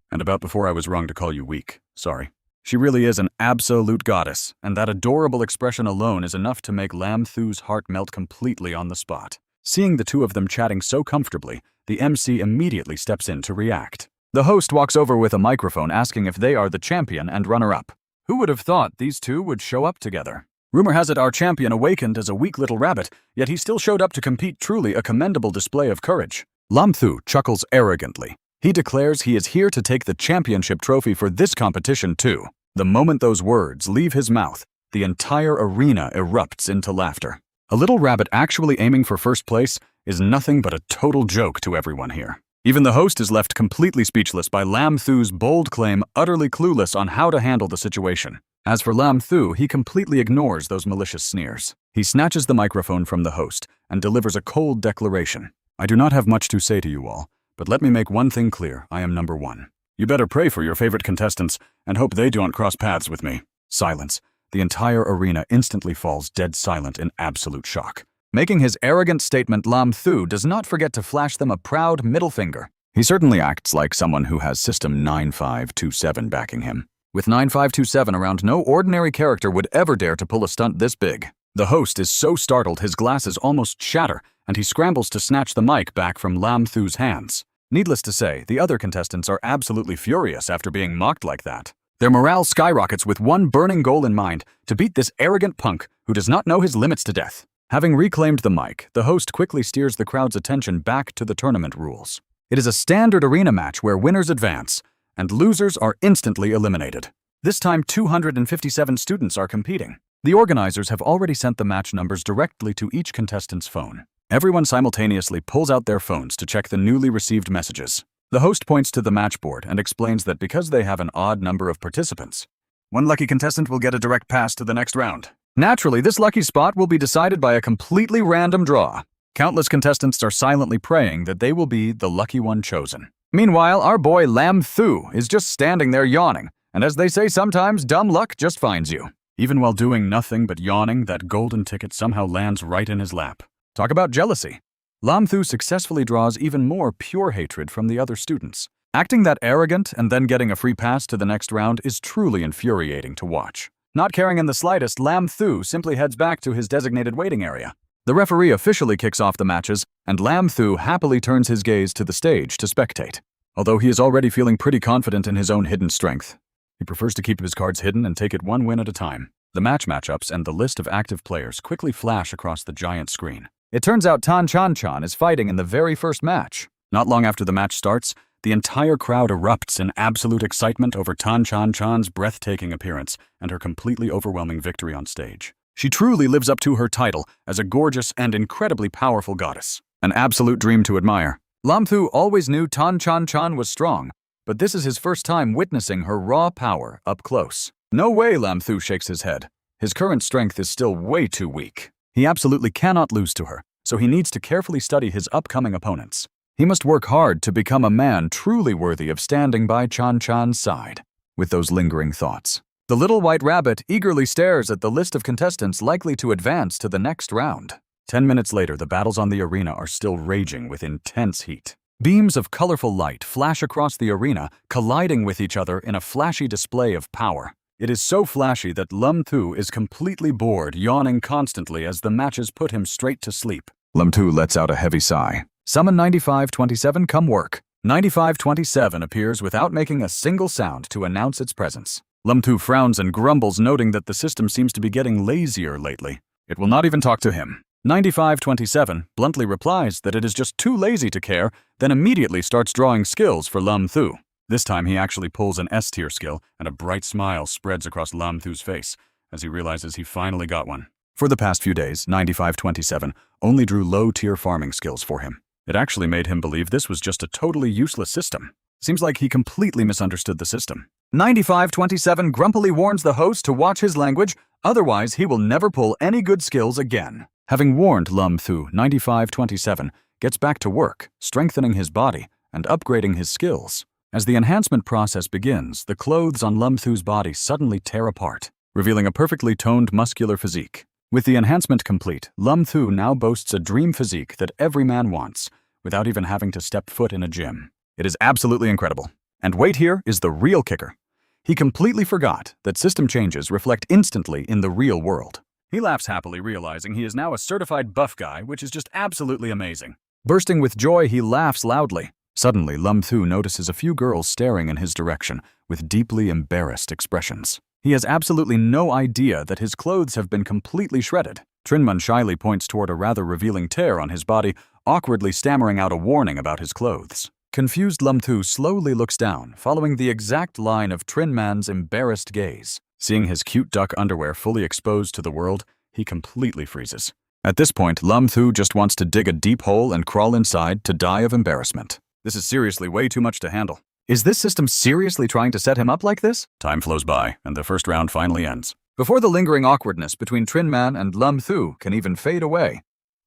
And about before I was wrong to call you weak. Sorry. She really is an absolute goddess, and that adorable expression alone is enough to make Lin Qiu's heart melt completely on the spot. Seeing the two of them chatting so comfortably, the MC immediately steps in to react. The host walks over with a microphone asking if they are the champion and runner-up. Who would have thought these two would show up together? Rumor has it our champion awakened as a weak little rabbit, yet he still showed up to compete, truly a commendable display of courage. Lin Qiu chuckles arrogantly. He declares he is here to take the championship trophy for this competition too. The moment those words leave his mouth, the entire arena erupts into laughter. A little rabbit actually aiming for first place is nothing but a total joke to everyone here. Even the host is left completely speechless by Lin Qiu's bold claim, utterly clueless on how to handle the situation. As for Lin Qiu, he completely ignores those malicious sneers. He snatches the microphone from the host and delivers a cold declaration. I do not have much to say to you all, but let me make one thing clear, I am number one. You better pray for your favorite contestants and hope they don't cross paths with me. Silence. The entire arena instantly falls dead silent in absolute shock. Making his arrogant statement, Lin Qiu does not forget to flash them a proud middle finger. He certainly acts like someone who has System 9527 backing him. With 9527 around, no ordinary character would ever dare to pull a stunt this big. The host is so startled his glasses almost shatter, and he scrambles to snatch the mic back from Lin Qiu's hands. Needless to say, the other contestants are absolutely furious after being mocked like that. Their morale skyrockets with one burning goal in mind: to beat this arrogant punk who does not know his limits to death. Having reclaimed the mic, the host quickly steers the crowd's attention back to the tournament rules. It is a standard arena match where winners advance, and losers are instantly eliminated. This time, 257 students are competing. The organizers have already sent the match numbers directly to each contestant's phone. Everyone simultaneously pulls out their phones to check the newly received messages. The host points to the match board and explains that because they have an odd number of participants, one lucky contestant will get a direct pass to the next round. Naturally, this lucky spot will be decided by a completely random draw. Countless contestants are silently praying that they will be the lucky one chosen. Meanwhile, our boy Lin Qiu is just standing there yawning, and as they say sometimes, dumb luck just finds you. Even while doing nothing but yawning, that golden ticket somehow lands right in his lap. Talk about jealousy. Lin Qiu successfully draws even more pure hatred from the other students. Acting that arrogant and then getting a free pass to the next round is truly infuriating to watch. Not caring in the slightest, Lin Qiu simply heads back to his designated waiting area. The referee officially kicks off the matches, and Lin Qiu happily turns his gaze to the stage to spectate. Although he is already feeling pretty confident in his own hidden strength, he prefers to keep his cards hidden and take it one win at a time. The matchups and the list of active players quickly flash across the giant screen. It turns out Tan Chan is fighting in the very first match. Not long after the match starts, the entire crowd erupts in absolute excitement over Tan Chan's breathtaking appearance and her completely overwhelming victory on stage. She truly lives up to her title as a gorgeous and incredibly powerful goddess. An absolute dream to admire. Lin Qiu always knew Tan Chan was strong, but this is his first time witnessing her raw power up close. No way, Lin Qiu shakes his head. His current strength is still way too weak. He absolutely cannot lose to her, so he needs to carefully study his upcoming opponents. He must work hard to become a man truly worthy of standing by Chan's side. With those lingering thoughts, the little white rabbit eagerly stares at the list of contestants likely to advance to the next round. 10 minutes later, the battles on the arena are still raging with intense heat. Beams of colorful light flash across the arena, colliding with each other in a flashy display of power. It is so flashy that Lin Qiu is completely bored, yawning constantly as the matches put him straight to sleep. Lin Qiu lets out a heavy sigh. Summon 9527, come work. 9527 appears without making a single sound to announce its presence. Lin Qiu frowns and grumbles, noting that the system seems to be getting lazier lately. It will not even talk to him. 9527 bluntly replies that it is just too lazy to care, then immediately starts drawing skills for Lin Qiu. This time he actually pulls an S-tier skill, and a bright smile spreads across Lin Qiu's face as he realizes he finally got one. For the past few days, 9527 only drew low-tier farming skills for him. It actually made him believe this was just a totally useless system. Seems like he completely misunderstood the system. 9527 grumpily warns the host to watch his language, otherwise he will never pull any good skills again. Having warned Lin Qiu, 9527 gets back to work, strengthening his body and upgrading his skills. As the enhancement process begins, the clothes on Lin Qiu's body suddenly tear apart, revealing a perfectly toned muscular physique. With the enhancement complete, Lin Qiu now boasts a dream physique that every man wants, without even having to step foot in a gym. It is absolutely incredible. And wait, here is the real kicker. He completely forgot that system changes reflect instantly in the real world. He laughs happily, realizing he is now a certified buff guy, which is just absolutely amazing. Bursting with joy, he laughs loudly. Suddenly, Lin Qiu notices a few girls staring in his direction with deeply embarrassed expressions. He has absolutely no idea that his clothes have been completely shredded. Trinman shyly points toward a rather revealing tear on his body, awkwardly stammering out a warning about his clothes. Confused Lin Qiu slowly looks down, following the exact line of Trinman's embarrassed gaze. Seeing his cute duck underwear fully exposed to the world, he completely freezes. At this point, Lin Qiu just wants to dig a deep hole and crawl inside to die of embarrassment. This is seriously way too much to handle. Is this system seriously trying to set him up like this? Time flows by, and the first round finally ends. Before the lingering awkwardness between Trinman and Lin Qiu can even fade away,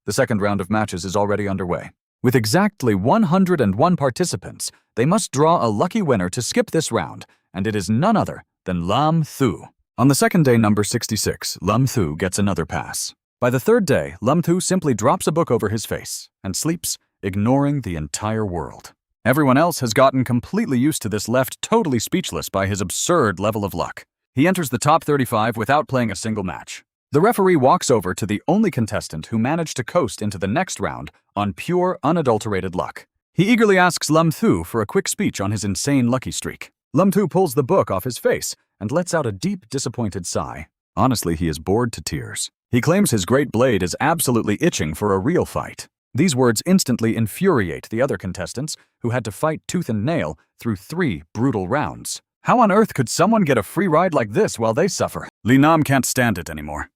the second round of matches is already underway. With exactly 101 participants, they must draw a lucky winner to skip this round, and it is none other than Lin Qiu. On the second day, number 66, Lin Qiu gets another pass. By the third day, Lin Qiu simply drops a book over his face and sleeps, ignoring the entire world. Everyone else has gotten completely used to this, left totally speechless by his absurd level of luck. He enters the top 35 without playing a single match. The referee walks over to the only contestant who managed to coast into the next round on pure, unadulterated luck. He eagerly asks Lin Qiu for a quick speech on his insane lucky streak. Lin Qiu pulls the book off his face and lets out a deep, disappointed sigh. Honestly, he is bored to tears. He claims his great blade is absolutely itching for a real fight. These words instantly infuriate the other contestants, who had to fight tooth and nail through 3 brutal rounds. How on earth could someone get a free ride like this while they suffer? Li Nam can't stand it anymore.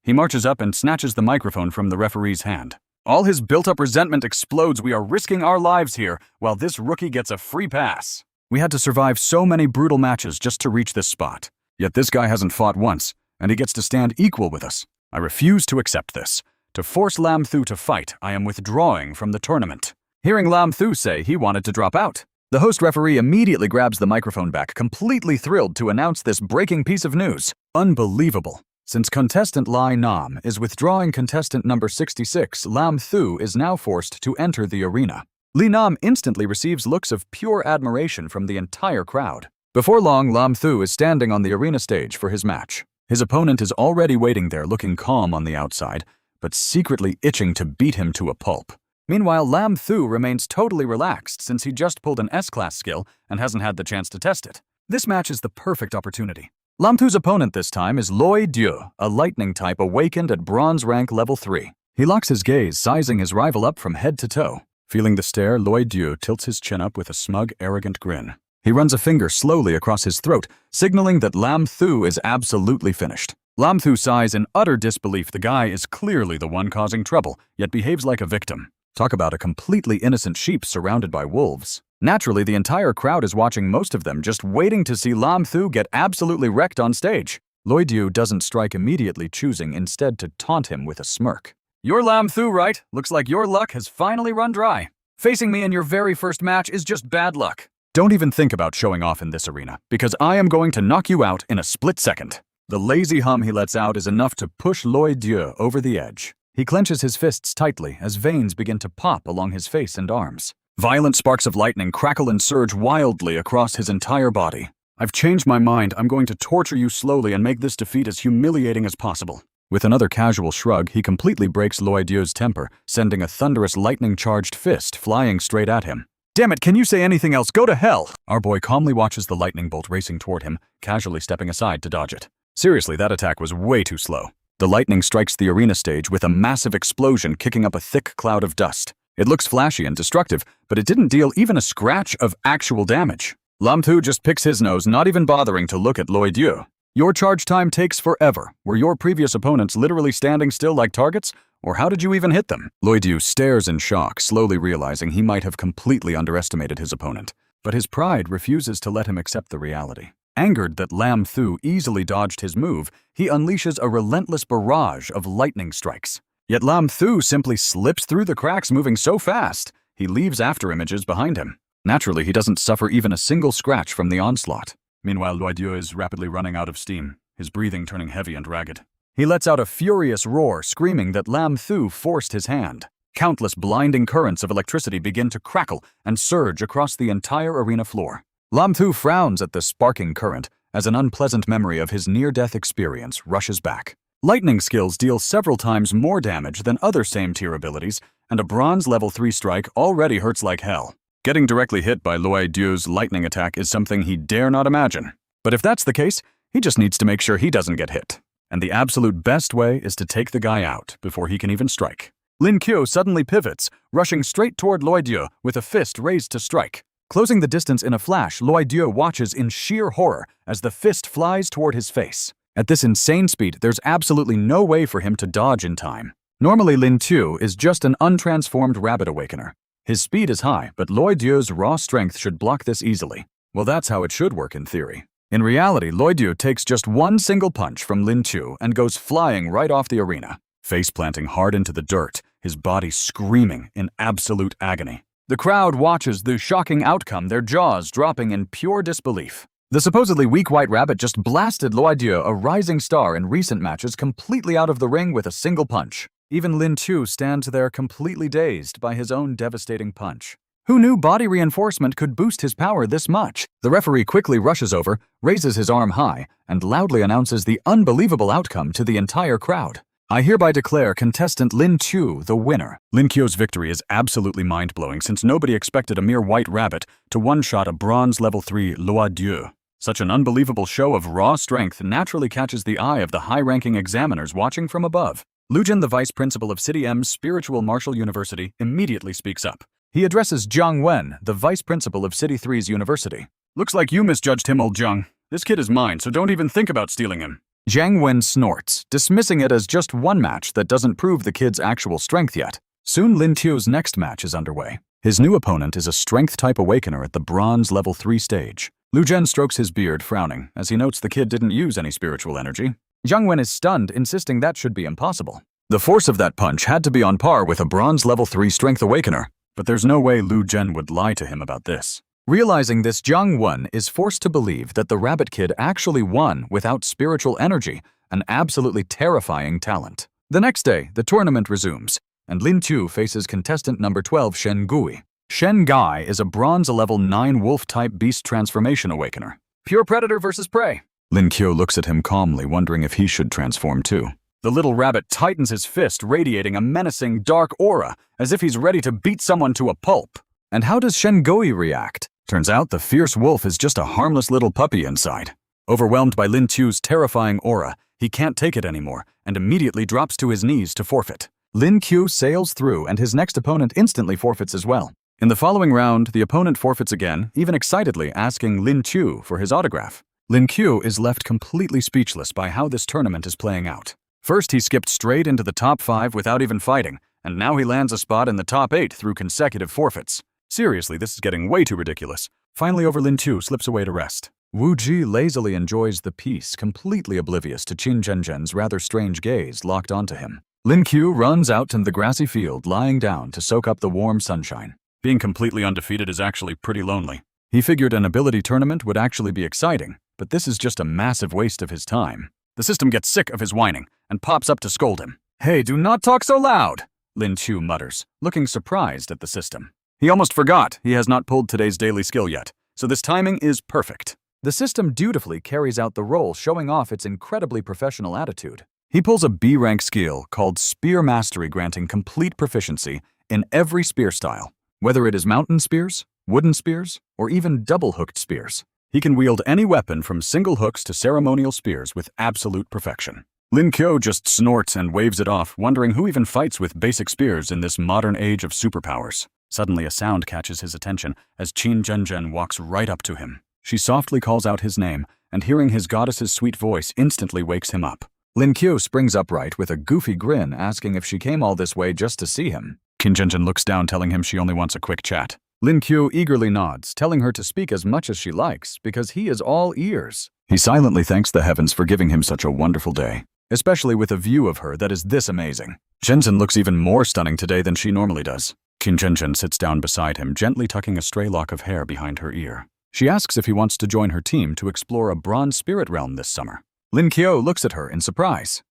He marches up and snatches the microphone from the referee's hand. All his built-up resentment explodes. We are risking our lives here, while this rookie gets a free pass. We had to survive so many brutal matches just to reach this spot. Yet this guy hasn't fought once, and he gets to stand equal with us. I refuse to accept this. To force Lin Qiu to fight, I am withdrawing from the tournament. Hearing Lin Qiu say he wanted to drop out, the host referee immediately grabs the microphone back, completely thrilled to announce this breaking piece of news. Unbelievable. Since contestant Li Nam is withdrawing contestant number 66, Lin Qiu is now forced to enter the arena. Li Nam instantly receives looks of pure admiration from the entire crowd. Before long, Lin Qiu is standing on the arena stage for his match. His opponent is already waiting there, looking calm on the outside, but secretly itching to beat him to a pulp. Meanwhile, Lin Qiu remains totally relaxed since he just pulled an S-class skill and hasn't had the chance to test it. This match is the perfect opportunity. Lin Qiu's opponent this time is Lin Qiu, a lightning type awakened at bronze rank level 3. He locks his gaze, sizing his rival up from head to toe. Feeling the stare, Lin Qiu tilts his chin up with a smug, arrogant grin. He runs a finger slowly across his throat, signaling that Lin Qiu is absolutely finished. Lin Qiu sighs in utter disbelief. The guy is clearly the one causing trouble, yet behaves like a victim. Talk about a completely innocent sheep surrounded by wolves. Naturally, the entire crowd is watching, most of them just waiting to see Lin Qiu get absolutely wrecked on stage. Lin Qiu doesn't strike immediately, choosing instead to taunt him with a smirk. "You're Lin Qiu, right? Looks like your luck has finally run dry. Facing me in your very first match is just bad luck. Don't even think about showing off in this arena, because I am going to knock you out in a split second." The lazy hum he lets out is enough to push Lin Qiu over the edge. He clenches his fists tightly as veins begin to pop along his face and arms. Violent sparks of lightning crackle and surge wildly across his entire body. "I've changed my mind. I'm going to torture you slowly and make this defeat as humiliating as possible." With another casual shrug, he completely breaks Lin Qiu's temper, sending a thunderous lightning-charged fist flying straight at him. "Damn it, can you say anything else? Go to hell!" Our boy calmly watches the lightning bolt racing toward him, casually stepping aside to dodge it. Seriously, that attack was way too slow. The lightning strikes the arena stage with a massive explosion, kicking up a thick cloud of dust. It looks flashy and destructive, but it didn't deal even a scratch of actual damage. Lin Qiu just picks his nose, not even bothering to look at Lin Qiu. "Your charge time takes forever. Were your previous opponents literally standing still like targets? Or how did you even hit them?" Lin Qiu stares in shock, slowly realizing he might have completely underestimated his opponent. But his pride refuses to let him accept the reality. Angered that Lin Qiu easily dodged his move, he unleashes a relentless barrage of lightning strikes. Yet Lin Qiu simply slips through the cracks, moving so fast, he leaves after images behind him. Naturally, he doesn't suffer even a single scratch from the onslaught. Meanwhile, Lin Qiu is rapidly running out of steam, his breathing turning heavy and ragged. He lets out a furious roar, screaming that Lin Qiu forced his hand. Countless blinding currents of electricity begin to crackle and surge across the entire arena floor. Lin Qiu frowns at the sparking current as an unpleasant memory of his near-death experience rushes back. Lightning skills deal several times more damage than other same-tier abilities, and a bronze level 3 strike already hurts like hell. Getting directly hit by Lin Qiu's lightning attack is something he dare not imagine. But if that's the case, he just needs to make sure he doesn't get hit. And the absolute best way is to take the guy out before he can even strike. Lin Qiu suddenly pivots, rushing straight toward Lin Qiu with a fist raised to strike. Closing the distance in a flash, Lin Qiu watches in sheer horror as the fist flies toward his face. At this insane speed, there's absolutely no way for him to dodge in time. Normally, Lin Qiu is just an untransformed rabbit awakener. His speed is high, but Lin Qiu's raw strength should block this easily. Well, that's how it should work in theory. In reality, Lin Qiu takes just one single punch from Lin Qiu and goes flying right off the arena. Face planting hard into the dirt, his body screaming in absolute agony. The crowd watches the shocking outcome, their jaws dropping in pure disbelief. The supposedly weak white rabbit just blasted Lin, a rising star in recent matches, completely out of the ring with a single punch. Even Lin Qiu stands there completely dazed by his own devastating punch. Who knew body reinforcement could boost his power this much? The referee quickly rushes over, raises his arm high, and loudly announces the unbelievable outcome to the entire crowd. I hereby declare contestant Lin Qiu the winner. Lin Qiu's victory is absolutely mind-blowing since nobody expected a mere white rabbit to one-shot a bronze level 3 Lin. Such an unbelievable show of raw strength naturally catches the eye of the high-ranking examiners watching from above. Lujin, the vice principal of City M's Spiritual Martial University, immediately speaks up. He addresses Jiang Wen, the vice principal of City 3's university. Looks like you misjudged him, old Jiang. This kid is mine, so don't even think about stealing him. Jiang Wen snorts, dismissing it as just one match that doesn't prove the kid's actual strength yet. Soon Lin Qiu's next match is underway. His new opponent is a strength-type awakener at the bronze level 3 stage. Lu Zhen strokes his beard, frowning, as he notes the kid didn't use any spiritual energy. Jiang Wen is stunned, insisting that should be impossible. The force of that punch had to be on par with a bronze level 3 strength awakener, but there's no way Lu Zhen would lie to him about this. Realizing this, Jiang Wen is forced to believe that the rabbit kid actually won without spiritual energy, an absolutely terrifying talent. The next day, the tournament resumes, and Lin Qiu faces contestant number 12, Shen Gui. Shen Gai is a bronze level 9 wolf-type beast transformation awakener. Pure predator versus prey. Lin Qiu looks at him calmly, wondering if he should transform too. The little rabbit tightens his fist, radiating a menacing dark aura, as if he's ready to beat someone to a pulp. And how does Shen Gui react? Turns out the fierce wolf is just a harmless little puppy inside. Overwhelmed by Lin Qiu's terrifying aura, he can't take it anymore, and immediately drops to his knees to forfeit. Lin Qiu sails through, and his next opponent instantly forfeits as well. In the following round, the opponent forfeits again, even excitedly asking Lin Qiu for his autograph. Lin Qiu is left completely speechless by how this tournament is playing out. First, he skipped straight into the top 5 without even fighting, and now he lands a spot in the top 8 through consecutive forfeits. Seriously, this is getting way too ridiculous. Finally, Lin Qiu slips away to rest. Wu Ji lazily enjoys the peace, completely oblivious to Qin Zhenzhen's rather strange gaze locked onto him. Lin Qiu runs out to the grassy field, lying down to soak up the warm sunshine. Being completely undefeated is actually pretty lonely. He figured an ability tournament would actually be exciting, but this is just a massive waste of his time. The system gets sick of his whining and pops up to scold him. "Hey, do not talk so loud," Lin Qiu mutters, looking surprised at the system. He almost forgot he has not pulled today's daily skill yet, so this timing is perfect. The system dutifully carries out the role, showing off its incredibly professional attitude. He pulls a B-rank skill called Spear Mastery, granting complete proficiency in every spear style, whether it is mountain spears, wooden spears, or even double-hooked spears. He can wield any weapon from single hooks to ceremonial spears with absolute perfection. Lin Qiu just snorts and waves it off, wondering who even fights with basic spears in this modern age of superpowers. Suddenly, a sound catches his attention as Qin Zhenzhen walks right up to him. She softly calls out his name, and hearing his goddess's sweet voice instantly wakes him up. Lin Qiu springs upright with a goofy grin, asking if she came all this way just to see him. Qin Zhenzhen looks down, telling him she only wants a quick chat. Lin Qiu eagerly nods, telling her to speak as much as she likes, because he is all ears. He silently thanks the heavens for giving him such a wonderful day, especially with a view of her that is this amazing. Zhenzhen looks even more stunning today than she normally does. Qin Zhenzhen sits down beside him, gently tucking a stray lock of hair behind her ear. She asks if he wants to join her team to explore a bronze spirit realm this summer. Lin Qiu looks at her in surprise.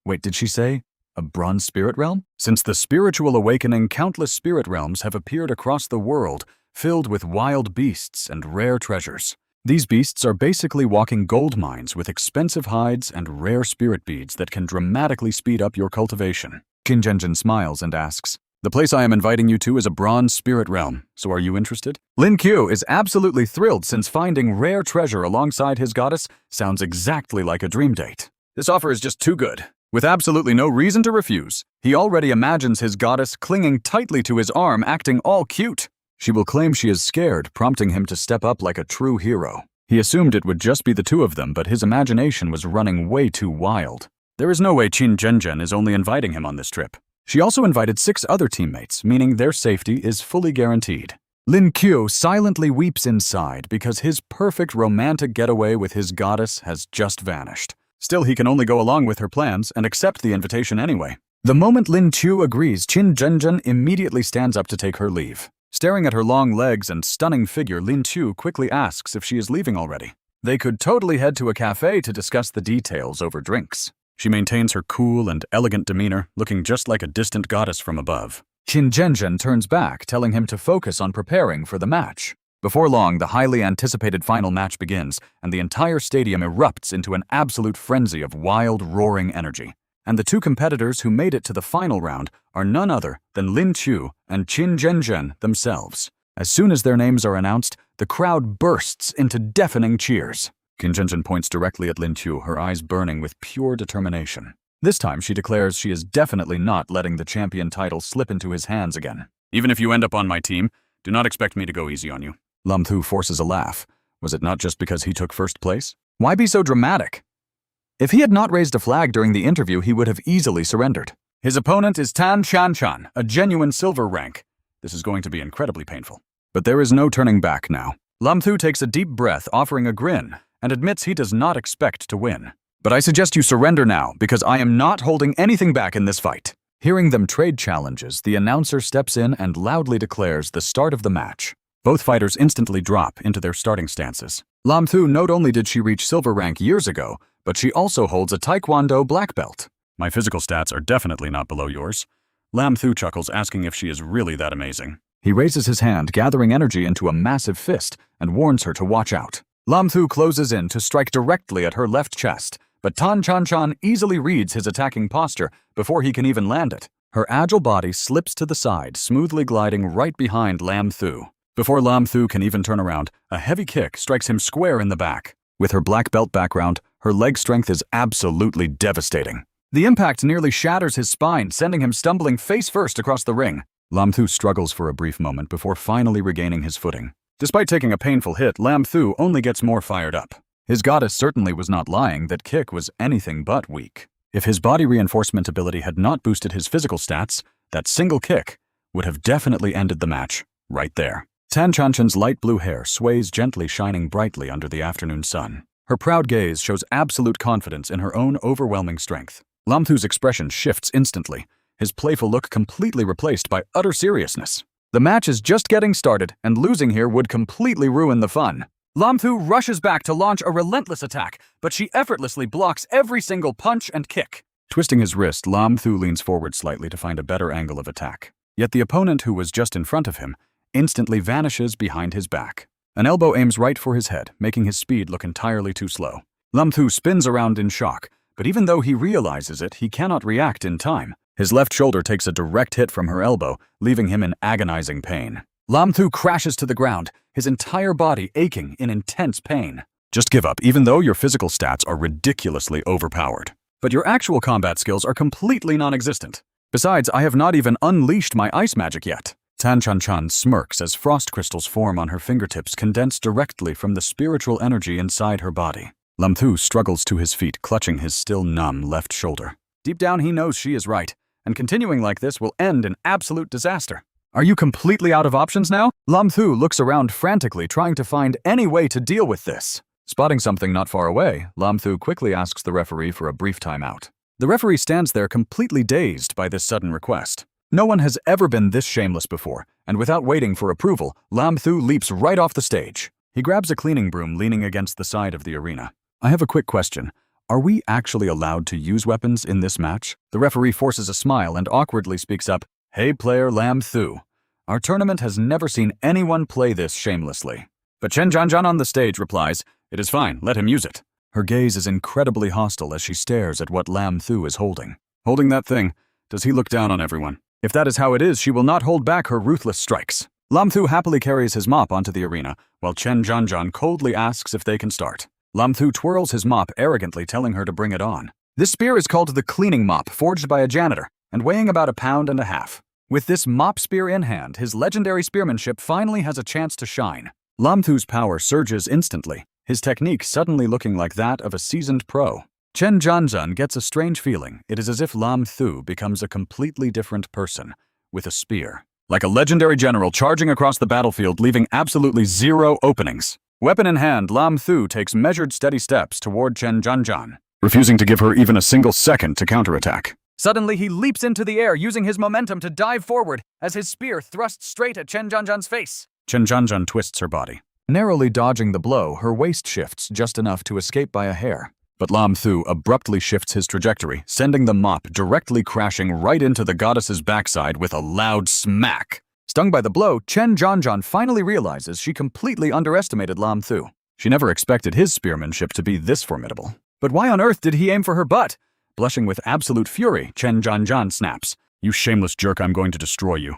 Wait, did she say a bronze spirit realm? Since the spiritual awakening, countless spirit realms have appeared across the world, filled with wild beasts and rare treasures. These beasts are basically walking gold mines with expensive hides and rare spirit beads that can dramatically speed up your cultivation. Qin Zhenzhen smiles and asks, "The place I am inviting you to is a bronze spirit realm, so are you interested?" Lin Qiu is absolutely thrilled since finding rare treasure alongside his goddess sounds exactly like a dream date. This offer is just too good. With absolutely no reason to refuse, he already imagines his goddess clinging tightly to his arm, acting all cute. She will claim she is scared, prompting him to step up like a true hero. He assumed it would just be the two of them, but his imagination was running way too wild. There is no way Qin Zhenzhen is only inviting him on this trip. She also invited 6 other teammates, meaning their safety is fully guaranteed. Lin Qiu silently weeps inside because his perfect romantic getaway with his goddess has just vanished. Still, he can only go along with her plans and accept the invitation anyway. The moment Lin Qiu agrees, Qin Zhenzhen immediately stands up to take her leave. Staring at her long legs and stunning figure, Lin Qiu quickly asks if she is leaving already. They could totally head to a cafe to discuss the details over drinks. She maintains her cool and elegant demeanor, looking just like a distant goddess from above. Qin Zhenzhen turns back, telling him to focus on preparing for the match. Before long, the highly anticipated final match begins, and the entire stadium erupts into an absolute frenzy of wild, roaring energy. And the two competitors who made it to the final round are none other than Lin Qiu and Qin Zhenzhen themselves. As soon as their names are announced, the crowd bursts into deafening cheers. Qin Zhenzhen points directly at Lin Qiu, her eyes burning with pure determination. This time, she declares she is definitely not letting the champion title slip into his hands again. Even if you end up on my team, do not expect me to go easy on you. Lin Qiu forces a laugh. Was it not just because he took first place? Why be so dramatic? If he had not raised a flag during the interview, he would have easily surrendered. His opponent is Tan Chanchan, a genuine silver rank. This is going to be incredibly painful. But there is no turning back now. Lin Qiu takes a deep breath, offering a grin, and admits he does not expect to win. But I suggest you surrender now, because I am not holding anything back in this fight. Hearing them trade challenges, the announcer steps in and loudly declares the start of the match. Both fighters instantly drop into their starting stances. Lin Qiu, not only did she reach silver rank years ago, but she also holds a Taekwondo black belt. My physical stats are definitely not below yours. Lin Qiu chuckles, asking if she is really that amazing. He raises his hand, gathering energy into a massive fist, and warns her to watch out. Lin Qiu closes in to strike directly at her left chest, but Tan Chanchan easily reads his attacking posture before he can even land it. Her agile body slips to the side, smoothly gliding right behind Lin Qiu. Before Lin Qiu can even turn around, a heavy kick strikes him square in the back. With her black belt background, her leg strength is absolutely devastating. The impact nearly shatters his spine, sending him stumbling face first across the ring. Lin Qiu struggles for a brief moment before finally regaining his footing. Despite taking a painful hit, Lin Qiu only gets more fired up. His goddess certainly was not lying that kick was anything but weak. If his body reinforcement ability had not boosted his physical stats, that single kick would have definitely ended the match right there. Tan Chanchan's light blue hair sways gently, shining brightly under the afternoon sun. Her proud gaze shows absolute confidence in her own overwhelming strength. Lin Qiu's expression shifts instantly, his playful look completely replaced by utter seriousness. The match is just getting started, and losing here would completely ruin the fun. Lin Qiu rushes back to launch a relentless attack, but she effortlessly blocks every single punch and kick. Twisting his wrist, Lin Qiu leans forward slightly to find a better angle of attack. Yet the opponent, who was just in front of him, instantly vanishes behind his back. An elbow aims right for his head, making his speed look entirely too slow. Lin Qiu spins around in shock, but even though he realizes it, he cannot react in time. His left shoulder takes a direct hit from her elbow, leaving him in agonizing pain. Lin Qiu crashes to the ground, his entire body aching in intense pain. Just give up, even though your physical stats are ridiculously overpowered. But your actual combat skills are completely non-existent. Besides, I have not even unleashed my ice magic yet. Tan Chanchan smirks as frost crystals form on her fingertips, condensed directly from the spiritual energy inside her body. Lin Qiu struggles to his feet, clutching his still numb left shoulder. Deep down, he knows she is right, and continuing like this will end in absolute disaster. Are you completely out of options now? Lin Qiu looks around frantically, trying to find any way to deal with this. Spotting something not far away, Lin Qiu quickly asks the referee for a brief timeout. The referee stands there completely dazed by this sudden request. No one has ever been this shameless before, and without waiting for approval, Lin Qiu leaps right off the stage. He grabs a cleaning broom leaning against the side of the arena. I have a quick question. Are we actually allowed to use weapons in this match? The referee forces a smile and awkwardly speaks up. Hey player Lin Qiu, our tournament has never seen anyone play this shamelessly. But Chen Zhanzhan on the stage replies, it is fine, let him use it. Her gaze is incredibly hostile as she stares at what Lin Qiu is holding. Holding that thing, does he look down on everyone? If that is how it is, she will not hold back her ruthless strikes. Lin Qiu happily carries his mop onto the arena, while Chen Zhanzhan coldly asks if they can start. Lin Qiu twirls his mop arrogantly, telling her to bring it on. This spear is called the cleaning mop, forged by a janitor, and weighing about 1.5 pounds. With this mop spear in hand, his legendary spearmanship finally has a chance to shine. Lin Qiu's power surges instantly, his technique suddenly looking like that of a seasoned pro. Chen Zhanzhan gets a strange feeling. It is as if Lin Qiu becomes a completely different person, with a spear. Like a legendary general charging across the battlefield, leaving absolutely zero openings. Weapon in hand, Lin Qiu takes measured, steady steps toward Chen Zhanzhan, refusing to give her even a single second to counterattack. Suddenly, he leaps into the air, using his momentum to dive forward as his spear thrusts straight at Chen Zhanzhan's face. Chen Zhanzhan twists her body. Narrowly dodging the blow, her waist shifts just enough to escape by a hair. But Lam Thu abruptly shifts his trajectory, sending the mop directly crashing right into the goddess's backside with a loud smack. Stung by the blow, Chen Zhanzhan finally realizes she completely underestimated Lam Thu. She never expected his spearmanship to be this formidable. But why on earth did he aim for her butt? Blushing with absolute fury, Chen Zhanzhan snaps, "You shameless jerk, I'm going to destroy you."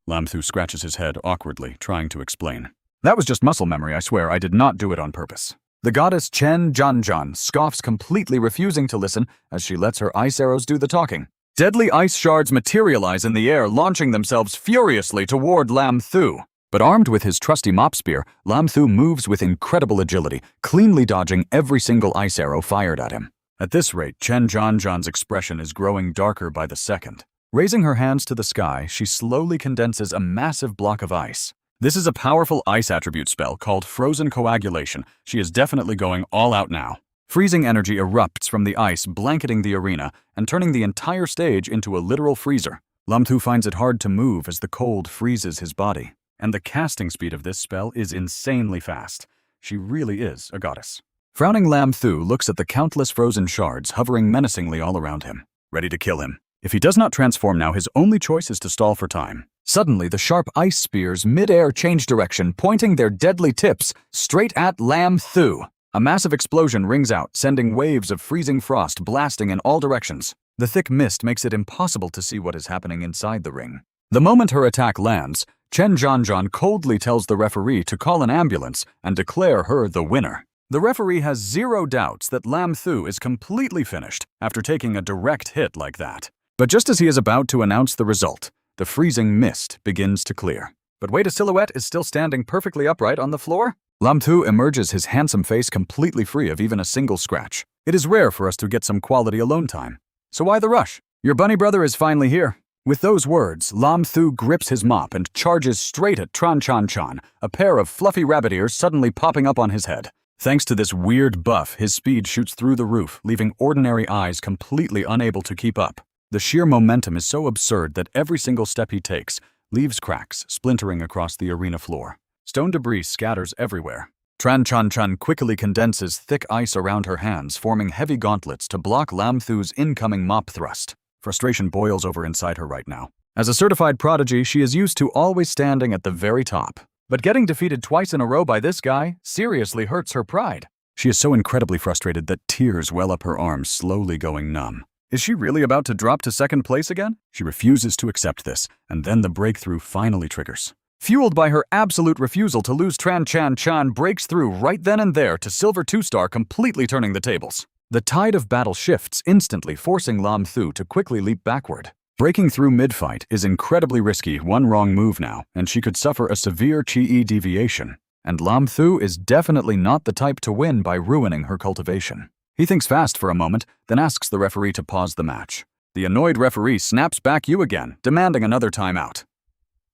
Lam Thu scratches his head awkwardly, trying to explain. "That was just muscle memory, I swear. I did not do it on purpose." The goddess Chen Zhanzhan scoffs, completely refusing to listen as she lets her ice arrows do the talking. Deadly ice shards materialize in the air, launching themselves furiously toward Lam Thu. But armed with his trusty mop spear, Lam Thu moves with incredible agility, cleanly dodging every single ice arrow fired at him. At this rate, Chen Zhanzhan's expression is growing darker by the second. Raising her hands to the sky, she slowly condenses a massive block of ice. This is a powerful ice attribute spell called Frozen Coagulation. She is definitely going all out now. Freezing energy erupts from the ice, blanketing the arena and turning the entire stage into a literal freezer. Lam Thu finds it hard to move as the cold freezes his body. And the casting speed of this spell is insanely fast. She really is a goddess. Frowning Lam Thu looks at the countless frozen shards hovering menacingly all around him, ready to kill him. If he does not transform now, his only choice is to stall for time. Suddenly, the sharp ice spears mid-air change direction, pointing their deadly tips straight at Lam Thu. A massive explosion rings out, sending waves of freezing frost blasting in all directions. The thick mist makes it impossible to see what is happening inside the ring. The moment her attack lands, Chen Zhanzhan coldly tells the referee to call an ambulance and declare her the winner. The referee has zero doubts that Lam Thu is completely finished after taking a direct hit like that. But just as he is about to announce the result, the freezing mist begins to clear. But wait, a silhouette is still standing perfectly upright on the floor? Lam Thu emerges, his handsome face completely free of even a single scratch. It is rare for us to get some quality alone time. So why the rush? Your bunny brother is finally here. With those words, Lam Thu grips his mop and charges straight at Tran Chan Chan, a pair of fluffy rabbit ears suddenly popping up on his head. Thanks to this weird buff, his speed shoots through the roof, leaving ordinary eyes completely unable to keep up. The sheer momentum is so absurd that every single step he takes leaves cracks splintering across the arena floor. Stone debris scatters everywhere. Tran Chan Chan quickly condenses thick ice around her hands, forming heavy gauntlets to block Lam Thu's incoming mop thrust. Frustration boils over inside her right now. As a certified prodigy, she is used to always standing at the very top. But getting defeated twice in a row by this guy seriously hurts her pride. She is so incredibly frustrated that tears well up her arms, slowly going numb. Is she really about to drop to second place again? She refuses to accept this, and then the breakthrough finally triggers. Fueled by her absolute refusal to lose, Tran Chan Chan breaks through right then and there to Silver 2-star, completely turning the tables. The tide of battle shifts instantly, forcing Lam Thu to quickly leap backward. Breaking through mid-fight is incredibly risky. One wrong move now, and she could suffer a severe chi deviation. And Lam Thu is definitely not the type to win by ruining her cultivation. He thinks fast for a moment, then asks the referee to pause the match. The annoyed referee snaps back you again, demanding another timeout.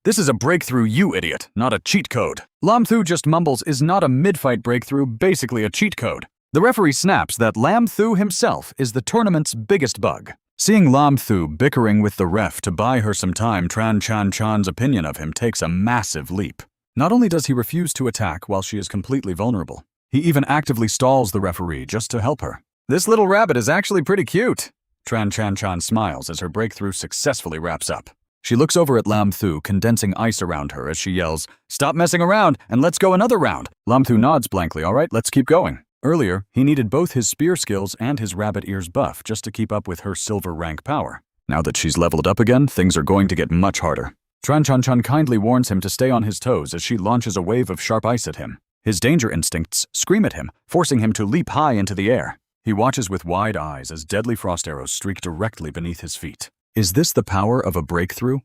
"This is a breakthrough, you idiot, not a cheat code." Lam Thu just mumbles, "Is not a mid-fight breakthrough basically a cheat code?" The referee snaps that Lam Thu himself is the tournament's biggest bug. Seeing Lam Thu bickering with the ref to buy her some time, Tran Chan Chan's opinion of him takes a massive leap. Not only does he refuse to attack while she is completely vulnerable, he even actively stalls the referee just to help her. "This little rabbit is actually pretty cute." Tran Chan Chan smiles as her breakthrough successfully wraps up. She looks over at Lam Thu, condensing ice around her as she yells, "Stop messing around and let's go another round." Lam Thu nods blankly. "All right, let's keep going." Earlier, he needed both his spear skills and his rabbit ears buff just to keep up with her silver rank power. Now that she's leveled up again, things are going to get much harder. Tran Chan Chan kindly warns him to stay on his toes as she launches a wave of sharp ice at him. His danger instincts scream at him, forcing him to leap high into the air. He watches with wide eyes as deadly frost arrows streak directly beneath his feet. Is this the power of a breakthrough?